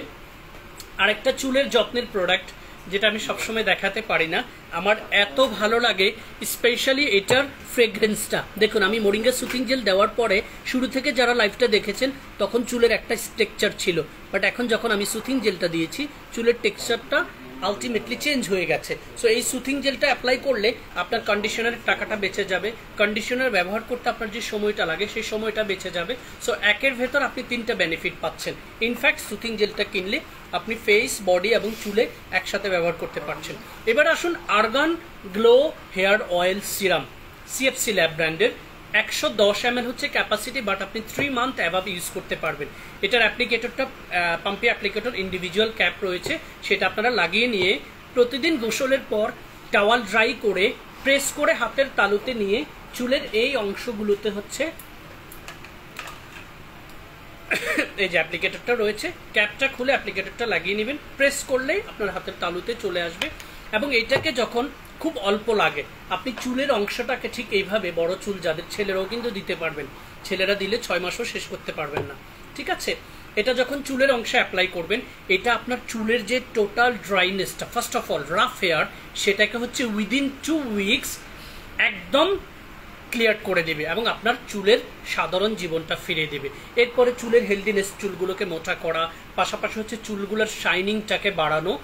আরেকটা চুলের যত্নের প্রোডাক্ট, যেটা আমি সবসময় দেখাতে পারি না, আমার এত ভালো লাগে, স্পেশালি এটার ফ্রেগ্রেন্সটা। দেখুন, আমি মোরিঙ্গা সুথিং জেল দেওয়ার পরে শুরু থেকে যারা লাইভটা দেখেছেন তখন চুলের একটা টেক্সচার ছিল, বাট এখন যখন আমি সুথিং জেলটা দিয়েছি চুলের টেক্সচারটা আলটিমেটলি চেঞ্জ হয়ে গেছে। সো এই সুথিং জেলটা অ্যাপ্লাই করলে আপনার কন্ডিশনারের টাকাটা বেঁচে যাবে, কন্ডিশনার ব্যবহার করতে আপনার যে সময়টা লাগে সেই সময়টা বেঁচে যাবে। সো একের ভেতর আপনি 3টা বেনিফিট পাচ্ছেন। ইনফ্যাক্ট সুথিং জেলটা কিনলে আপনি ফেস, বডি এবং চুলে একসাথে ব্যবহার করতে পারছেন। এবার আসুন argan glow hair oil serum, CFC lab ব্র্যান্ডের, 110 ml হচ্ছে ক্যাপাসিটি, বাট আপনি 3 মান্থ অ্যাবাভ ইউজ করতে পারবেন। এটার অ্যাপ্লিকেটরটা, পাম্পি অ্যাপ্লিকেটর, ইন্ডিভিজুয়াল ক্যাপ রয়েছে, সেটা আপনারা লাগিয়ে নিয়ে প্রতিদিন গোসলের পর টাওয়াল ড্রাই করে প্রেস করে হাতের তালুতে নিয়ে চুলের এই অংশগুলোতে হচ্ছে এই যে অ্যাপ্লিকেটরটা রয়েছে, ক্যাপটা খুলে অ্যাপ্লিকেটরটা লাগিয়ে নেবেন, প্রেস করলেই আপনার হাতের তালুতে চলে আসবে। এবং এটাকে যখন খুব অল্প লাগে, আপনি চুলের অংশটাকে ঠিক এইভাবে, বড় চুল যাদের, ছেলেরাও কিন্তু দিতে পারবেন, ছেলেরা দিলে 6 মাসও শেষ করতে পারবেন না। ঠিক আছে, এটা যখন চুলের অংশে অ্যাপ্লাই করবেন, এটা আপনার চুলের যে টোটাল ড্রাইনেসটা, first of all rough hair, সেটাকে হচ্ছে উইদিন 2 উইকস একদম ক্লিয়ার করে দেবে এবং আপনার চুলের সাধারণ জীবনটা ফিরিয়ে দেবে। এরপরে চুলের হেলদিনেস, চুলগুলোকে মোটা করা, পাশাপাশি হচ্ছে চুলগুলোর শাইনিংটাকে বাড়ানো,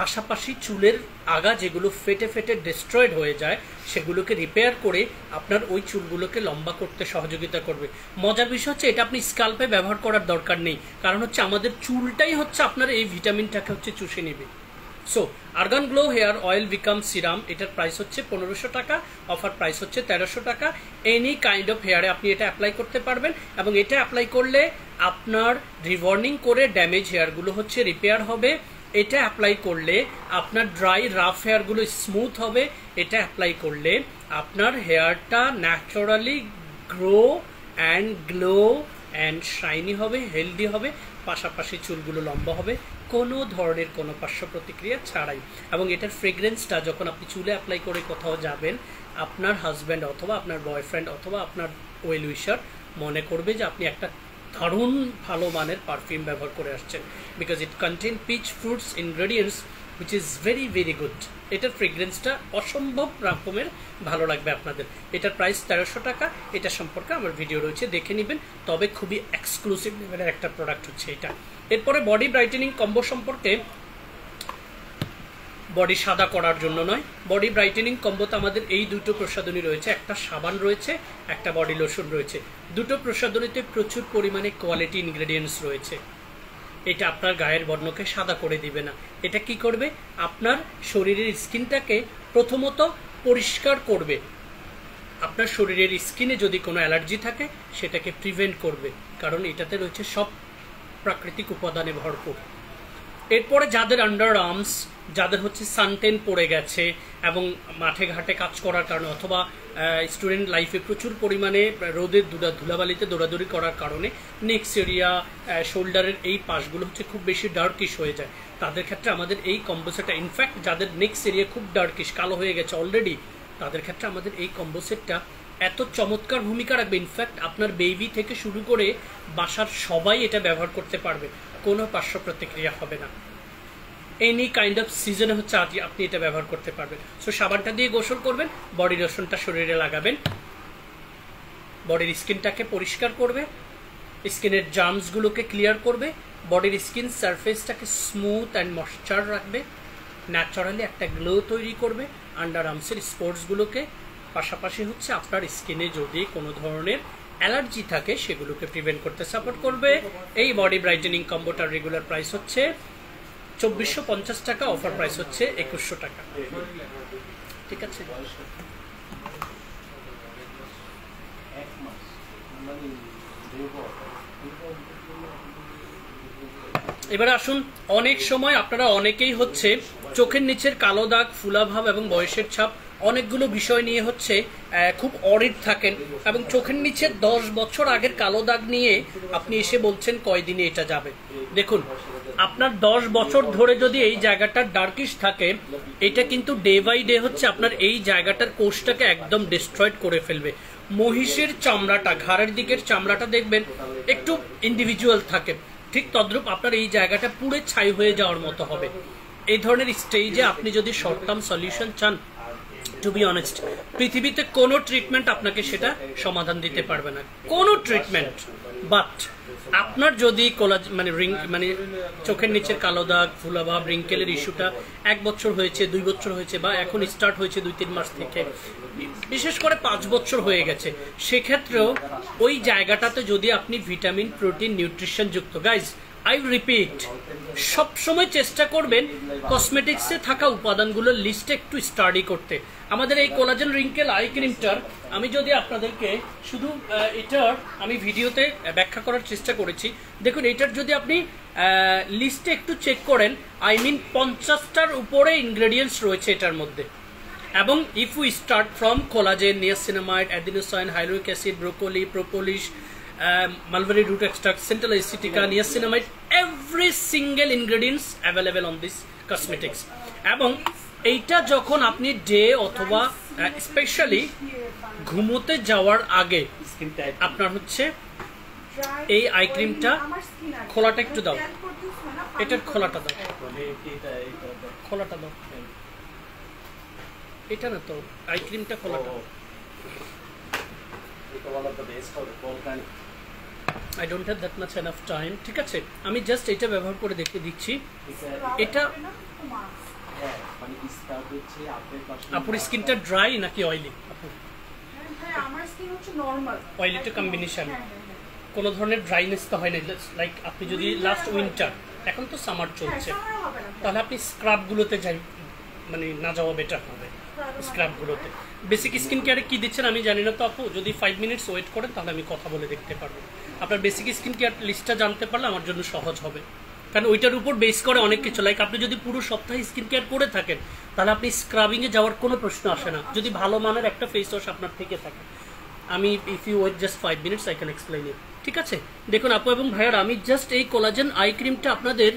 পাশাপাশি চুলের আগা যেগুলো ফেটে ফেটে ডিস্ট্রয়েড হয়ে যায় সেগুলোকে রিপেয়ার করে আপনার ওই চুলগুলোকে লম্বা করতে সহযোগিতা করবে। মজার বিষয় হচ্ছে এটা আপনি স্কাল্পে ব্যবহার করার দরকার নেই, কারণ হচ্ছে আমাদের চুলটাই হচ্ছে আপনার এই ভিটামিনটাকে হচ্ছে চুষে নেবে। So argan glow hair oil become serum, এটার প্রাইস হচ্ছে 1500 টাকা, অফার প্রাইস হচ্ছে 1300 টাকা। এনি কাইন্ড অফ হেয়ারে আপনি এটা অ্যাপ্লাই করতে পারবেন, এবং এটা অ্যাপ্লাই করলে আপনার রিওয়ার্নিং করে ড্যামেজ হেয়ারগুলো হচ্ছে রিপেয়ার হবে। এটা অ্যাপ্লাই করলে আপনার ড্রাই রাফ হেয়ারগুলো স্মুথ হবে। এটা অ্যাপ্লাই করলে আপনার হেয়ারটা naturally grow and glow and shiny হবে, হেলদি হবে, পাশাপাশি চুলগুলো লম্বা হবে কোনো ধরনের কোনো পার্শ্ব প্রতিক্রিয়া ছাড়াই। এবং এটার ফ্রেগ্রেন্সটা যখন আপনি চুলে অ্যাপ্লাই করে কোথাও যাবেন, আপনার হাজব্যান্ড অথবা আপনার বয়ফ্রেন্ড অথবা আপনার ওয়েল উইশার মনে করবে যে আপনি একটা দারুণ ভালো মানের পারফিউম ব্যবহার করে আসছেন, because it contain peach fruits ingredients which is very very good. এটার ফ্রেগ্রেন্সটা অসম্ভব রকমের ভালো লাগবে আপনাদের। এটার প্রাইস 1300 টাকা। এটা সম্পর্কে আমার ভিডিও রয়েছে, দেখে নেবেন। তবে খুবই এক্সক্লুসিভ লেভেলের একটা প্রোডাক্ট হচ্ছে এটা। এরপরে বডি ব্রাইটেনিং কম্বো সম্পর্কে, বডি সাদা করার জন্য নয়, বডি ব্রাইটেনিং কম্বোতে আমাদের এই দুটো প্রসাধনী রয়েছে, একটা সাবান রয়েছে, একটা বডি লোশন রয়েছে। দুটো প্রসাধনীতে প্রচুর পরিমাণে কোয়ালিটি ইনগ্রেডিয়েন্টস রয়েছে। এটা আপনার গায়ের বর্ণকে সাদা করে দিবে না। এটা কি করবে? আপনার শরীরের স্কিনটাকে প্রথমত পরিষ্কার করবে। আপনার শরীরের স্কিনে যদি কোনো অ্যালার্জি থাকে সেটাকে প্রিভেন্ট করবে, কারণ এটাতে রয়েছে সব প্রাকৃতিক উপাদানে ভরপুর। এরপরে যাদের আন্ডার আর্মস, যাদের হচ্ছে সানটেন পড়ে গেছে এবং মাঠে ঘাটে কাজ করার কারণে অথবা স্টুডেন্ট লাইফে প্রচুর পরিমাণে রোদের ধুলাবালিতে দৌড়াদৌড়ি করার কারণে নেক্স এরিয়া, শোল্ডারের এই পাশগুলো হচ্ছে খুব বেশি ডার্কিশ হয়ে যায়, তাদের ক্ষেত্রে আমাদের এই কম্বো সেটটা, ইনফ্যাক্ট যাদের নেক্স এরিয়া খুব ডার্কিশ কালো হয়ে গেছে অলরেডি, তাদের ক্ষেত্রে আমাদের এই কম্বো সেটটা এত চমৎকার ভূমিকা রাখবে। ইনফ্যাক্ট আপনার বেবি থেকে শুরু করে বাসার সবাই এটা ব্যবহার করতে পারবে, কোনো পার্শ্ব প্রতিক্রিয়া হবে না। এনি কাইন্ড অফ সিজনে হচ্ছে আজ আপনি এটা ব্যবহার করতে পারবেন। সো সাবানটা দিয়ে গোসল করবেন, বডি লোশনটা শরীরে লাগাবেন, বডির স্কিনটাকে পরিষ্কার করবে, স্কিনের জার্মসগুলোকে ক্লিয়ার করবে, বডির স্কিন সারফেসটাকে স্মুথ অ্যান্ড ময়েশ্চার রাখবে, ন্যাচারালি একটা গ্লো তৈরি করবে আন্ডার আর্মসের স্পোর্টসগুলোকে। পাশাপাশি হচ্ছে আপনার স্কিনে যদি কোনো ধরনের অ্যালার্জি থাকে সেগুলোকে প্রিভেন্ট করতে সাপোর্ট করবে। এই বডি ব্রাইটেনিং কম্বোটার রেগুলার প্রাইস হচ্ছে 2450 টাকা, অফার প্রাইস হচ্ছে 2100 টাকা। ঠিক আছে, এবারে আসুন, অনেক সময় আপনারা অনেকেই হচ্ছে চোখের নিচের কালো দাগ, ফুলাভাব এবং বয়সের ছাপ, অনেকগুলো বিষয় নিয়ে হচ্ছে খুব অরিড থাকেন এবং চোখের নিচের 10 বছর আগের কালো দাগ নিয়ে আপনি এসে বলছেন কয়দিনে এটা যাবে। দেখুন, আপনার 10 বছর ধরে যদি এই জায়গাটা ডার্কিশ থাকে, এটা কিন্তু ডে বাই ডে হচ্ছে আপনার এই জায়গাটার কোষটাকে একদম ডিস্ট্রয়েড করে ফেলবে। মহিষের চামড়াটা, ঘাড়ের দিকের চামড়াটা দেখবেন একটু ইন্ডিভিজুয়াল থাকে, ঠিক তদ্রূপ আপনার এই জায়গাটা পুরো ছাই হয়ে যাওয়ার মতো হবে। এই ধরনের স্টেজে আপনি যদি শর্ট টার্ম সলিউশন চান, টু বি অনেস্ট, পৃথিবীতে কোনো ট্রিটমেন্ট আপনাকে সেটা সমাধান দিতে পারবে না, কোনো ট্রিটমেন্ট। বাট আপনার যদি মানে চোখের নিচের কালো দাগ, ফুলাভাব, রিঙ্কেলের ইস্যুটা 1 বছর হয়েছে, 2 বছর হয়েছে, বা এখন স্টার্ট হয়েছে 2-3 মাস থেকে, বিশেষ করে 5 বছর হয়ে গেছে, সেক্ষেত্রেও ওই জায়গাটাতে যদি আপনি ভিটামিন, প্রোটিন, নিউট্রিশন যুক্ত, গাইজ আই রিপিট, সবসময় চেষ্টা করবেন কসমেটিক্সে থাকা উপাদানগুলোর লিস্টে একটু স্টাডি করতে। আমাদের এই কোলাজেন রিঙ্কেল আই ক্রিমটার আমি যদি আপনাদেরকে শুধু এটার আমি ভিডিওতে ব্যাখ্যা করার চেষ্টা করেছি, দেখুন এটার যদি আপনি লিস্টে একটু চেক করেন, আই মিন 50টার উপরে ইনগ্রেডিয়েন্টস রয়েছে এটার মধ্যে। এবং if we start from collagen, niacinamide, adenosine, hyaluronic acid, broccoli, propolis, mulberry root extract, central acetica, niacinamide, every single ingredients available on this cosmetics. এবং এইটা যখন আপনি ডে অথবা স্পেশালি ঘুমোতে যাওয়ার আগে আপনার হচ্ছে এই আই ক্রিমটা, খোলাটা একটু দাও, এটার খোলাটা দাও, খোলাটা দাও, এটা না তো আই ক্রিমটা খোলাটা। I don't have that much enough time. ঠিক আছে, আমি জাস্ট এটা ব্যবহার করে দেখে দিচ্ছি। এটা আপুর স্কিনটা ড্রাই নাকি অয়েলি? আপু আমার স্কিন হচ্ছে নরমাল, অয়েলি টু কম্বিনেশন, কোনো ধরনের ড্রাইনেস তো হয় না। লাইক আপনি যদি লাস্ট উইন্টার, এখন তো সামার চলছে, তাহলে আপনি স্ক্রাবগুলোতে যাই, মানে না যাওয়া বেটার হবে। স্ক্রাবগুলোতে বেসিক স্কিন কেয়ারে কি দিচ্ছেন আমি জানি না তো আপু, যদি 5 মিনিটস ওয়েট করেন তাহলে আমি কথা বলে দেখতে পারবো। আপনার বেসিক স্কিন কেয়ার লিস্টটা জানতে পারলে আমার জন্য সহজ হবে, কারণ ওইটার উপর বেস করে অনেক কিছু। লাইক আপনি যদি পুরো সপ্তাহে স্কিন কেয়ার করে থাকেন তাহলে আপনি স্ক্রাবিংয়ে যাওয়ার কোনো প্রশ্ন আসে না, যদি ভালো মানের একটা ফেস ওয়াশ আপনার থেকে থাকে। আমি if you wait just 5 minutes I can explain it. ঠিক আছে, দেখুন আপু এবং ভাইয়ার, আমি জাস্ট এই কোলাজেন আই ক্রিমটা আপনাদের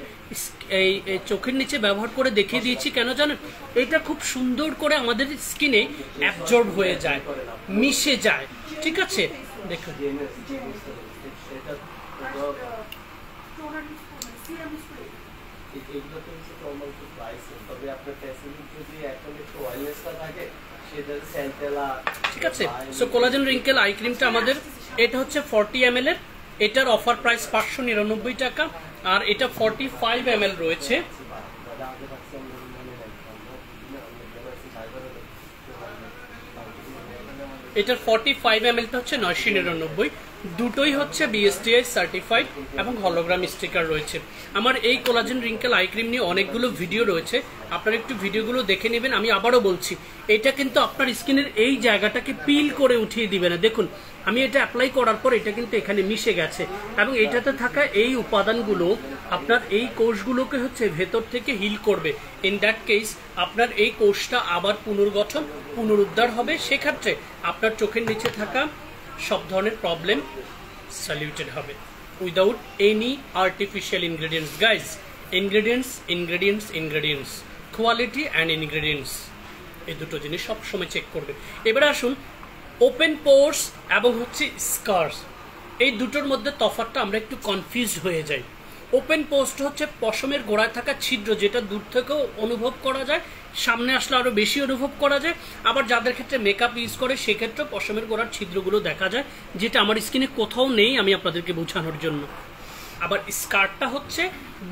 এই চোখের নিচে ব্যবহার করে দেখিয়ে দিয়েছি। কেন জানেন? এটা খুব সুন্দর করে আমাদের স্কিনে অ্যাবজর্ব হয়ে যায়, মিশে যায়। ঠিক আছে, দেখুন এগুলো তো হচ্ছে নরমাল টু প্রাইস, তবে আপনার ফ্যাসিলিটি যদি এখন একটু অয়েলনেসটা থাকে সেটা সেন্টেলা ঠিক আছে। সো কোলাজেন রিঙ্কেল আই ক্রিমটা আমাদের এটা হচ্ছে 40 ml এর, এটার অফার প্রাইস 599 টাকা, আর এটা 45 ml রয়েছে। এটার 45 ml টা হচ্ছে 999, দুটোই হচ্ছে বিএসটিআই সার্টিফাইড এবং হলোগ্রাম স্টিকার রয়েছে। আমার এই কোলাজেন রিঙ্কেল আই ক্রিম নিয়ে অনেকগুলো ভিডিও রয়েছে, আপনারা একটু ভিডিওগুলো দেখে নেবেন। আমি আবারও বলছি, এটা কিন্তু আপনার স্কিনের এই জায়গাটাকে পিল করে উঠিয়ে দিবে না। দেখুন আমি এটা অ্যাপ্লাই করার পর এটা কিন্তু এখানে মিশে গেছে, এবং এটাতে থাকা এই উপাদানগুলো আপনার এই কোষগুলোকে হচ্ছে ভেতর থেকে হিল করবে। ইন দ্যাট কেস আপনার এই কোষটা আবার পুনর্গঠন পুনরুদ্ধার হবে, সেক্ষেত্রে আপনার চোখের নিচে থাকা সব ধরনের প্রবলেম সলিউটেড হবে without any artificial ingredients. Guys, ingredients quality and ingredients এই দুটো জিনিস সবসময় চেক করবে। এবারে আসুন ওপেন পোর্স এবং হচ্ছে স্কার্স, এই দুটোর মধ্যে তফাৎটা আমরা একটু কনফিউজ হয়ে যাই। ওপেন পোর্স হচ্ছে পশমের গোড়ায় থাকা ছিদ্র, যেটা দূর থেকেও অনুভব করা যায়, সামনে আসলে আরো বেশি অনুভব করা যায়। আবার যাদের ক্ষেত্রে মেকআপ ইউজ করে সেক্ষেত্রে পশমের গোড়ার ছিদ্রগুলো দেখা যায়, যেটা আমার স্কিনে কোথাও নেই, আমি আপনাদেরকে বোঝানোর জন্য। আবার স্কার্টটা হচ্ছে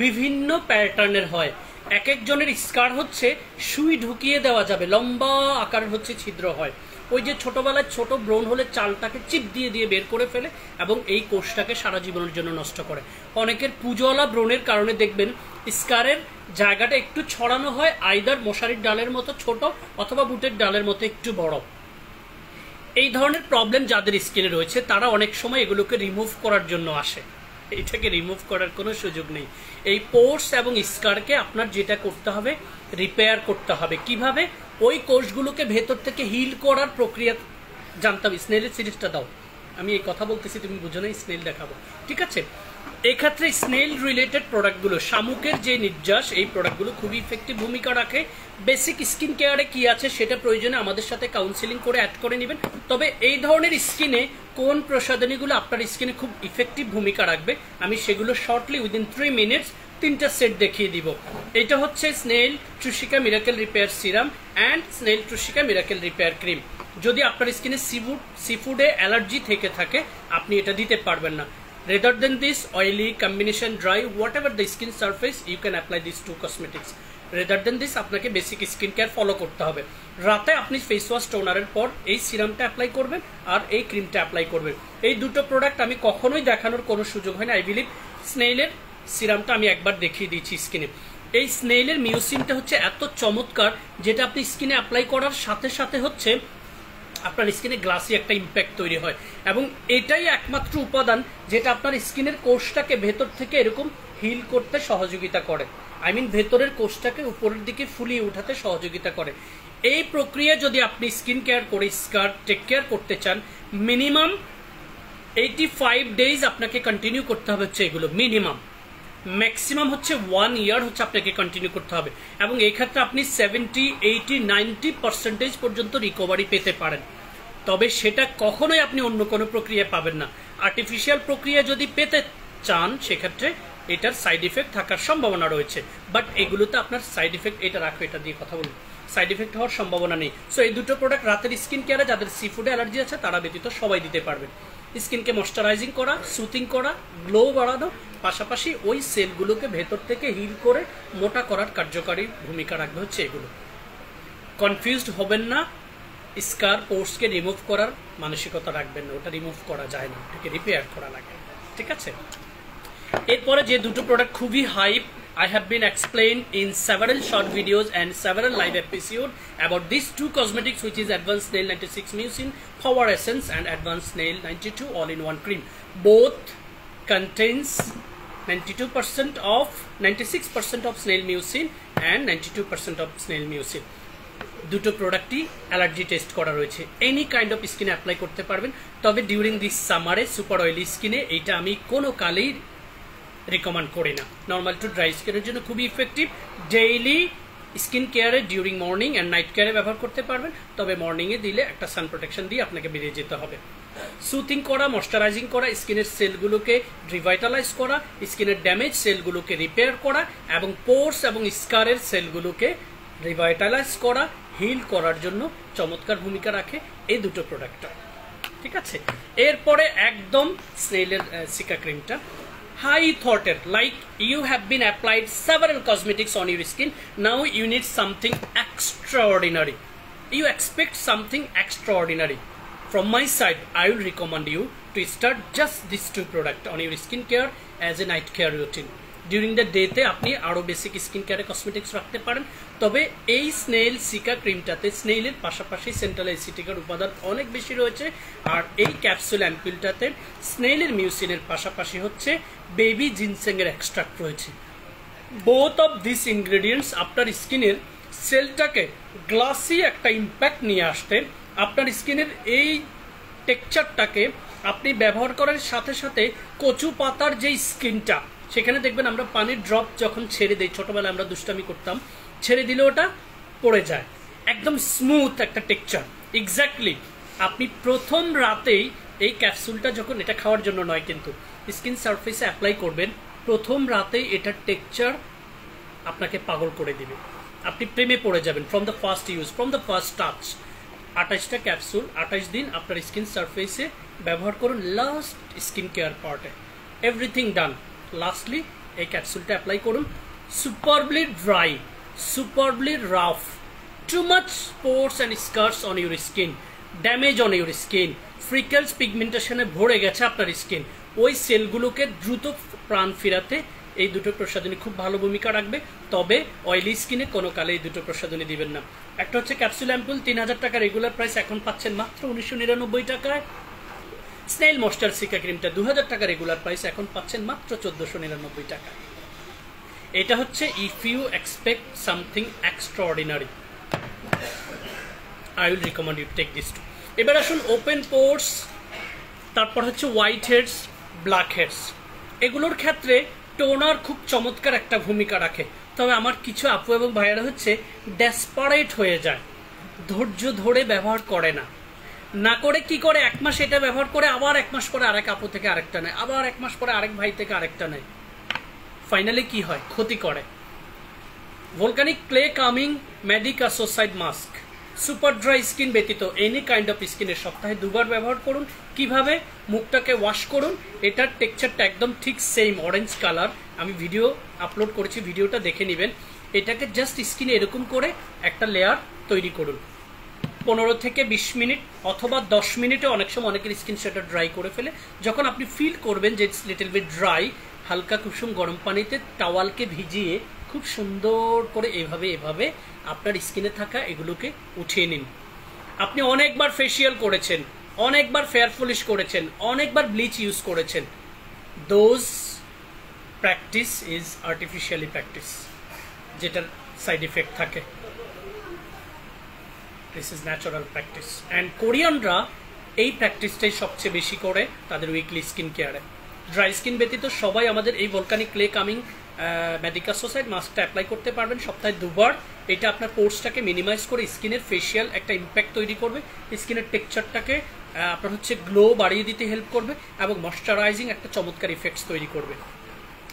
বিভিন্ন প্যাটার্নের হয়, এক একজনের স্কার্ট হচ্ছে সুই ঢুকিয়ে দেওয়া যাবে, লম্বা আকারের হচ্ছে ছিদ্র হয়। ওই যে ছোটবেলায় ছোট ব্রণ হলে চালটাকে চিপ দিয়ে দিয়ে বের করে ফেলে এবং এই কোষটাকে সারা জীবনের জন্য নষ্ট করে। অনেকের পুজোওয়ালা ব্রণের কারণে দেখবেন স্কারের জায়গাটা একটু ছড়ানো হয়, আইদার মশারির ডালের মতো ছোট অথবা বুটের ডালের মতো একটু বড়। এই ধরনের প্রবলেম যাদের স্কিনে রয়েছে তারা অনেক সময় এগুলোকে রিমুভ করার জন্য আসে, এটাকে রিমুভ করার কোনো সুযোগ নেই। এই পোর্স এবং স্কারকে আপনার যেটা করতে হবে, রিপেয়ার করতে হবে। কিভাবে? ওই কোষগুলোকে ভেতর থেকে হিল করার প্রক্রিয়া জানতে হবে। স্নেলের সিরিজটা দাও, আমি এই কথা বলতেছি তুমি বুঝো না, স্নেল দেখাবো, ঠিক আছে? এক্ষেত্রে স্নেল রিলেটেড প্রোডাক্টগুলো, শামুকের যে নির্যাস, এই প্রোডাক্টগুলো খুবই ইফেক্টিভ ভূমিকা রাখে। বেসিক স্কিন কেয়ারে কি আছে সেটা প্রয়োজনে আমাদের সাথে কাউন্সিলিং করে অ্যাড করে নেবেন। তবে এই ধরনের স্কিনে কোন প্রসাধনীগুলো আপনার স্কিনে খুব ইফেক্টিভ ভূমিকা রাখবে আমি সেগুলো শর্টলি উইদিন 3 মিনিটস 3টা সেট দেখিয়ে দিব। এটা হচ্ছে snail Truecica miracle repair serum and snail Truecica miracle repair cream. যদি আপনার স্কিনে সিফুডে অ্যালার্জি থেকে থাকে আপনি এটা দিতে পারবেন না। Rather than this oily combination dry whatever the skin surface you can apply these two cosmetics. Rather than this আপনাকে বেসিক স্কিন কেয়ার ফলো করতে হবে। রাতে আপনি ফেস ওয়াশ টোনারের পর এই সিরামটা অ্যাপ্লাই করবেন আর এই ক্রিমটা অ্যাপ্লাই করবেন। এই দুটো প্রোডাক্ট আমি কখনোই দেখানোর কোনো সুযোগ হয় না। আই বিলিভ স্নেইলের সিরামটা আমি একবার দেখিয়ে দিয়েছি স্কিনে। এই স্নেইলের মিউসিনটা হচ্ছে এত চমৎকার যেটা আপনি স্কিনে অ্যাপ্লাই করার সাথে সাথে হচ্ছে আপনার স্কিনে গ্লাসি একটা ইম্প্যাক্ট তৈরি হয়, এবং এটাই একমাত্র উপাদান যেটা আপনার স্কিনের কোষটাকে ভেতর থেকে এরকম হিল করতে সহযোগিতা করে। আই মিন ভেতরের কোষটাকে উপরের দিকে ফুলিয়ে উঠাতে সহযোগিতা করে। এই প্রক্রিয়া যদি আপনি স্কিন কেয়ার করে স্কার টেক কেয়ার করতে চান মিনিমাম 85 ডেজ আপনাকে কন্টিনিউ করতে হবে হচ্ছে এগুলো, মিনিমাম। ম্যাক্সিমাম হচ্ছে 1 ইয়ার হচ্ছে আপনাকে কন্টিনিউ করতে হবে, এবং এই ক্ষেত্রে আপনি 70, 80, 90% পর্যন্ত রিকভারি পেতে পারেন। তবে সেটা কখনোই আপনি অন্য কোনো প্রক্রিয়া পাবেন না। আর্টিফিশিয়াল প্রক্রিয়া যদি পেতে চান সেক্ষেত্রে এটার সাইড ইফেক্ট থাকার সম্ভাবনা রয়েছে, বাট এগুলোতে আপনার সাইড ইফেক্ট, এটা রাখো, এটা দিয়ে কথা বলুন, সাইড ইফেক্ট হওয়ার সম্ভাবনা নেই। সো এই দুটো প্রোডাক্ট রাতের স্কিন কেয়ারে যাদের সি ফুডে অ্যালার্জি আছে তারা ব্যতীত সবাই দিতে পারবেন। স্কিনকে ময়শ্চারাইজিং করা, সুথিং করা, গ্লো বাড়ানো, পাশাপাশি ওই সেলগুলোকে ভেতর থেকে হিল করে মোটা করার কার্যকারী ভূমিকা রাখবে হচ্ছে এগুলো। কনফিউজড হবেন না, স্কার পোর্সকে রিমুভ করার মানসিকতা রাখবেন না, ওটা রিমুভ করা যায় না, ওটাকে রিপেয়ার করা লাগে, ঠিক আছে? এরপরে যে দুটো প্রোডাক্ট খুবই hype, I have been explained in several short videos and several live episodes about these two cosmetics, which is Advanced Nail 96 Mucin Power Essence and Advanced Nail 92 All-in-One Cream. Both contains 96% of snail mucin and 92% of snail mucin. দুটো প্রোডাক্টই allergy test করা রয়েছে, any kind of স্কিনে apply করতে পারবেন। তবে during this সামারে super oily স্কিনে এইটা আমি কোনো কালেই রিকমেন্ড করি না। নর্মাল টু ড্রাই স্কিনের জন্য খুবই ইফেক্টিভ। ডেইলি স্কিন কেয়ারে ডিউরিং মর্নিং অ্যান্ড নাইট কেয়ারে ব্যবহার করতে পারবেন, তবে মর্নিংয়ে দিলে একটা সান প্রোটেকশন দিয়ে আপনাকে বেরিয়ে যেতে হবে। সুথিং করা, ময়শ্চারাইজিং করা, স্কিনের সেলগুলোকে রিভাইটালাইজ করা, স্কিনের ড্যামেজ সেলগুলোকে রিপেয়ার করা এবং পোর্স এবং স্কারের সেলগুলোকে রিভাইটালাইজ করা, হিল করার জন্য চমৎকার ভূমিকা রাখে এই দুটো প্রোডাক্টটা। ঠিক আছে, এরপরে একদম স্নেইলের সিকা ক্রিমটা high thoughted, like you have been applied several cosmetics on your skin, now you need something extraordinary, you expect something extraordinary. From my side I will recommend you to start just these two products on your skin care as a night care routine. During the day te apni aro basic skin care cosmetics রাখতে পারেন, তবে এই snail seeker ক্রিমটাতে স্নেইলের পাশাপাশি central অ্যাসিটিকের উপাদান অনেক বেশি রয়েছে, আর এই ক্যাপসুল অ্যাম্পুলটাতে স্নেইলের মিউসিনের পাশাপাশি হচ্ছে বেবি জিনসেং এর এক্সট্রাক্ট রয়েছে। বোথ অফ দিস ইনগ্রেডিয়েন্টস আপনার স্কিনের সেলটাকে গ্লাসি একটা ইম্প্যাক্ট নিয়ে আসতে, আপনার স্কিনের এই টেক্সচারটাকে আপনি ব্যবহার করার সাথে সাথে কচু পাতার যে স্কিনটা, সেখানে দেখবেন আমরা পানির ড্রপ যখন ছেড়ে দিই, ছোটবেলায় আমরা দুষ্টামি করতাম, ছেড়ে দিলে ওটা পড়ে যায়, একদম স্মুথ একটা টেক্সচার। এক্স্যাক্টলি আপনি প্রথম রাতেই এই ক্যাপসুলটা যখন, এটা খাওয়ার জন্য নয় কিন্তু, স্কিন সারফেসে অ্যাপ্লাই করবেন, প্রথম রাতেই এটার টেক্সচার আপনাকে পাগল করে দিবে, আপনি প্রেমে পড়ে যাবেন from the first use, from the first touch. 28টা ক্যাপসুল 28 দিন আপনার স্কিন সারফেসে ব্যবহার করুন, লাস্ট স্কিন কেয়ার পার্টে এভরিথিং ডান, লাস্টলি এই ক্যাপসুলটা অ্যাপ্লাই করুন। Superbly dry, superbly rough, too much pores and scars on your skin, damage on your skin, freckles পিগমেন্টেশনে ভরে গেছে আপনার স্কিন, ওই সেলগুলোকে দ্রুত প্রাণ ফিরাতে এই দুটো প্রসাধনী খুব ভালো ভূমিকা রাখবে। তবে অয়েলি স্কিনে কোনো কালে এই দুটো প্রসাধনী দিবেন না। একটা হচ্ছে ক্যাপসুল অ্যাম্পুল 3000 টাকা রেগুলার প্রাইস, এখন পাচ্ছেন মাত্র 1999 টাকায়। স্নেইল ময়েশ্চার সিকা ক্রিমটা 2000 টাকা রেগুলার প্রাইস, এখন পাচ্ছেন মাত্র 1499 টাকা। এটা হচ্ছে if you expect something extraordinary, I will recommend you take this too. এবার আসুন ওপেন পোর্স, তারপর হচ্ছে হোয়াইট হেডস, ব্ল্যাক হেডস, এগুলোর ক্ষেত্রে টোনার খুব চমৎকার একটা ভূমিকা রাখে। তবে আমার কিছু আপু এবং ভাইয়েরা হচ্ছে ডেসপারেট হয়ে যায়, ধৈর্য ধরে ব্যবহার করে না, না করে কি করে 1 মাস এটা ব্যবহার করে আবার 1 মাস পরে আরেক আপু থেকে আরেকটা নেয়, আবার 1 মাস পরে আরেক ভাই থেকে আরেকটা নেয়, ফাইনালি কি হয়, ক্ষতি করে। Volcanic clay calming madecassoside mask, super dry skin ব্যতীত এনি কাইন্ড অফ স্কিনের সপ্তাহে 2 বার ব্যবহার করুন। কিভাবে, মুখটাকে ওয়াশ করুন, এটার টেক্সচারটা একদম ঠিক সেম অরেঞ্জ কালার, আমি ভিডিও আপলোড করেছি, ভিডিওটা দেখে নেবেন। এটাকে জাস্ট স্কিনে এরকম করে একটা লেয়ার তৈরি করুন, 15 থেকে 20 মিনিট অথবা 10 মিনিটে, অনেক সময় অনেকের স্কিন সেটা ড্রাই করে ফেলে। যখন আপনি ফিল করবেন যে ইটস লিটল বিট ড্রাই, হালকা কুসুম গরম পানিতে টাওয়ালকে ভিজিয়ে খুব সুন্দর করে এভাবে আপনার স্কিনে থাকা এগুলোকে উঠিয়ে নিন। আপনি অনেকবার ফেসিয়াল করেছেন, অনেকবার ফেয়ার পলিশ করেছেন, অনেকবার ব্লিচ ইউজ করেছেন, those practice is artificially practice, যেটার সাইড ইফেক্ট থাকে। This is natural practice, and কোরিয়ানরা এই প্র্যাকটিসটাই সবচেয়ে বেশি করে তাদের উইকলি স্কিন কেয়ারে। ড্রাই স্কিন ব্যতীত সবাই আমাদের এই ভলকানিক ক্লে কামিং মেডিকাসোসাইড মাস্কটা অ্যাপ্লাই করতে পারবেন সপ্তাহে 2 বার। এটা আপনার পোর্সটাকে মিনিমাইজ করে স্কিনের ফেসিয়াল একটা ইম্প্যাক্ট তৈরি করবে, স্কিনের টেক্সচারটাকে আপনার হচ্ছে গ্লো বাড়িয়ে দিতে হেল্প করবে এবং ময়শ্চারাইজিং একটা চমৎকার ইফেক্টস তৈরি করবে।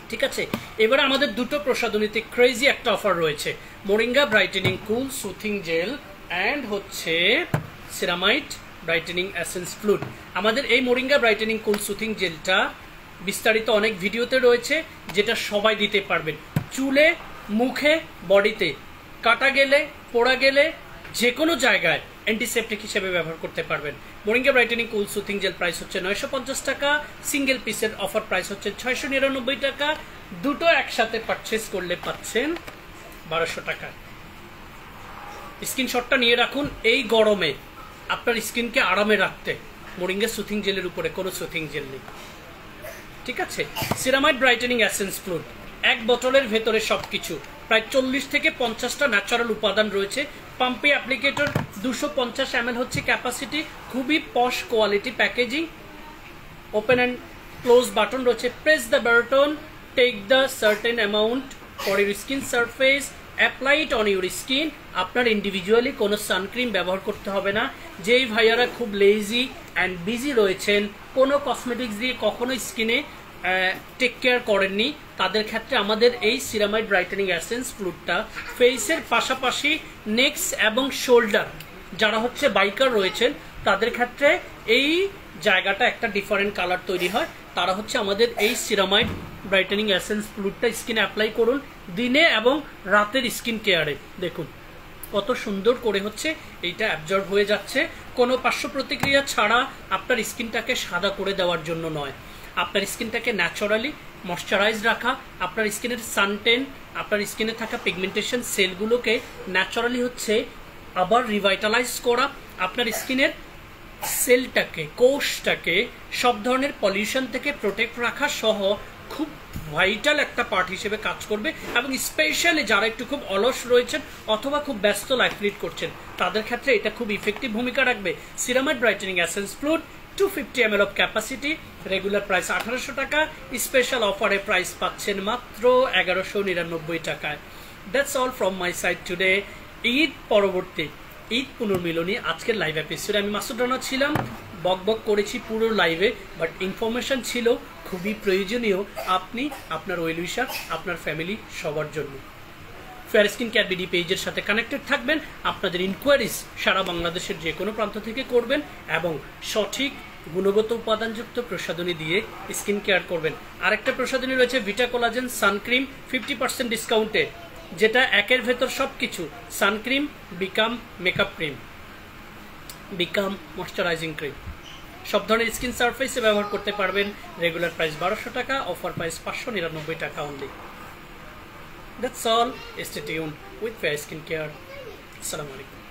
ঠিক আছে, এবারে আমাদের দুটো প্রসাধনীতে ক্রেজি একটা অফার রয়েছে, moringa brightening cool soothing jail and হচ্ছে সিরামাইড ব্রাইটেনিং এসেন্স ফ্লুইড। আমাদের এই মোরিঙ্গা ব্রাইটেনিং কুল সুথিং জেলটা বিস্তারিত অনেক ভিডিওতে রয়েছে, যেটা সবাই দিতে পারবেন, চুলে, মুখে, বডিতে কাটা গেলে, পোড়া গেলে, যে কোনো জায়গায় অ্যান্টিসেপটিক হিসেবে ব্যবহার করতে পারবেন। মোরিঙ্গা ব্রাইটেনিং কুল সুথিং জেল প্রাইস হচ্ছে 950 টাকা, সিঙ্গেল পিসের অফার প্রাইস হচ্ছে 699 টাকা, দুটো একসাথে পারচেস করলে পাচ্ছেন 1200 টাকা। স্ক্রিনশটটা নিয়ে রাখুন, এই গরমে আপনার স্কিনকে আরামে রাখতে মোরিঙ্গা সুথিং জেলের উপরে কোনো সুথিং জেল নেই। ঠিক আছে, সিরামাইড ব্রাইটেনিং এসেন্স ফ্লুইড, 1 বোতলের ভেতরে সবকিছু, প্রায় 40 থেকে 50টা ন্যাচারাল উপাদান রয়েছে। পাম্পি অ্যাপ্লিকেটর 250 ml হচ্ছে ক্যাপাসিটি, খুবই posh quality packaging, open and close button রয়েছে। Press the button, take the certain amount for your skin surface, apply it on your skin. আপনার ইন্ডিভিজুয়ালি কোনো সানক্রিম ব্যবহার করতে হবে না। যেই ভাইয়ারা খুব লেজি, অ্যান্ড বিজি রয়েছেন, কোনো কসমেটিক্স দিয়ে কখনো স্কিনে টেক কেয়ার করেননি, তাদের ক্ষেত্রে আমাদের এই সিরামাইড ব্রাইটেনিং এসেন্স ফ্লুইডটা ফেসের পাশাপাশি নেক্স এবং শোল্ডার, যারা হচ্ছে বাইকার রয়েছেন তাদের ক্ষেত্রে এই জায়গাটা একটা ডিফারেন্ট কালার তৈরি হয়, তারা হচ্ছে আমাদের এই সিরামাইড ব্রাইটেনিং এসেন্স ফ্লুইডটা স্কিনে অ্যাপ্লাই করুন দিনে এবং রাতের স্কিন কেয়ারে। দেখুন কত সুন্দর করে হচ্ছে এইটা অ্যাবজর্ব হয়ে যাচ্ছে, কোনো পার্শ্ব প্রতিক্রিয়া ছাড়া, আপনার স্কিনটাকে সাদা করে দেওয়ার জন্য নয়, আপনার স্কিনটাকে ন্যাচারালি ময়শ্চারাইজ রাখা, আপনার স্কিনের সানটেন, আপনার স্কিনে থাকা পিগমেন্টেশন সেলগুলোকে ন্যাচারালি হচ্ছে আবার রিভাইটালাইজ করা, আপনার স্কিনের সেলটাকে, কোষটাকে সব ধরনের পলিউশন থেকে প্রোটেক্ট রাখা সহ খুব ভাইটাল একটা পার্ট হিসেবে কাজ করবে। এবং স্পেশালি যারা একটু খুব অলস রয়েছেন অথবা খুব ব্যস্ত লাইফ লিড করছেন তাদের ক্ষেত্রে এটা খুব ইফেক্টিভ ভূমিকা রাখবে। Ceramide brightening essence fluid 250 ml of capacity, regular price 1800 টাকা, স্পেশাল অফারে প্রাইস পাচ্ছেন মাত্র 1199 টাকায়। That's all from my side today. Eid পরবর্তী, ঈদ পুনর্মিলনী আজকের লাইভ এপিসোডে আমি মাসুদ রানা ছিলাম, বক করেছি পুরো লাইভে, বাট ইনফরমেশন ছিল খুবই প্রয়োজনীয় আপনি, আপনার ওয়েল উইশার, আপনার ফ্যামিলি সবার জন্য। ফেয়ার স্কিন কেয়ার বিডি পেজের সাথে কানেক্টেড থাকবেন, আপনাদের ইনকোয়ারিজ সারা বাংলাদেশের যে কোনো প্রান্ত থেকে করবেন এবং সঠিক গুণগত উপাদানযুক্ত প্রসাধনী দিয়ে স্কিন কেয়ার করবেন। আরেকটা প্রসাধনী রয়েছে ভিটা কোলাজেন সানক্রিম 50% ডিসকাউন্টে, যেটা একের ভেতর সবকিছু, sun cream become makeup cream, become moisturising cream, সব ধরনের স্কিন সারফেসে ব্যবহার করতে পারবেন। রেগুলার প্রাইস 1200 টাকা, অফার প্রাইস 599 টাকা only. That's all. Stay tuned with Fair Skin Care. Assalamu alaikum.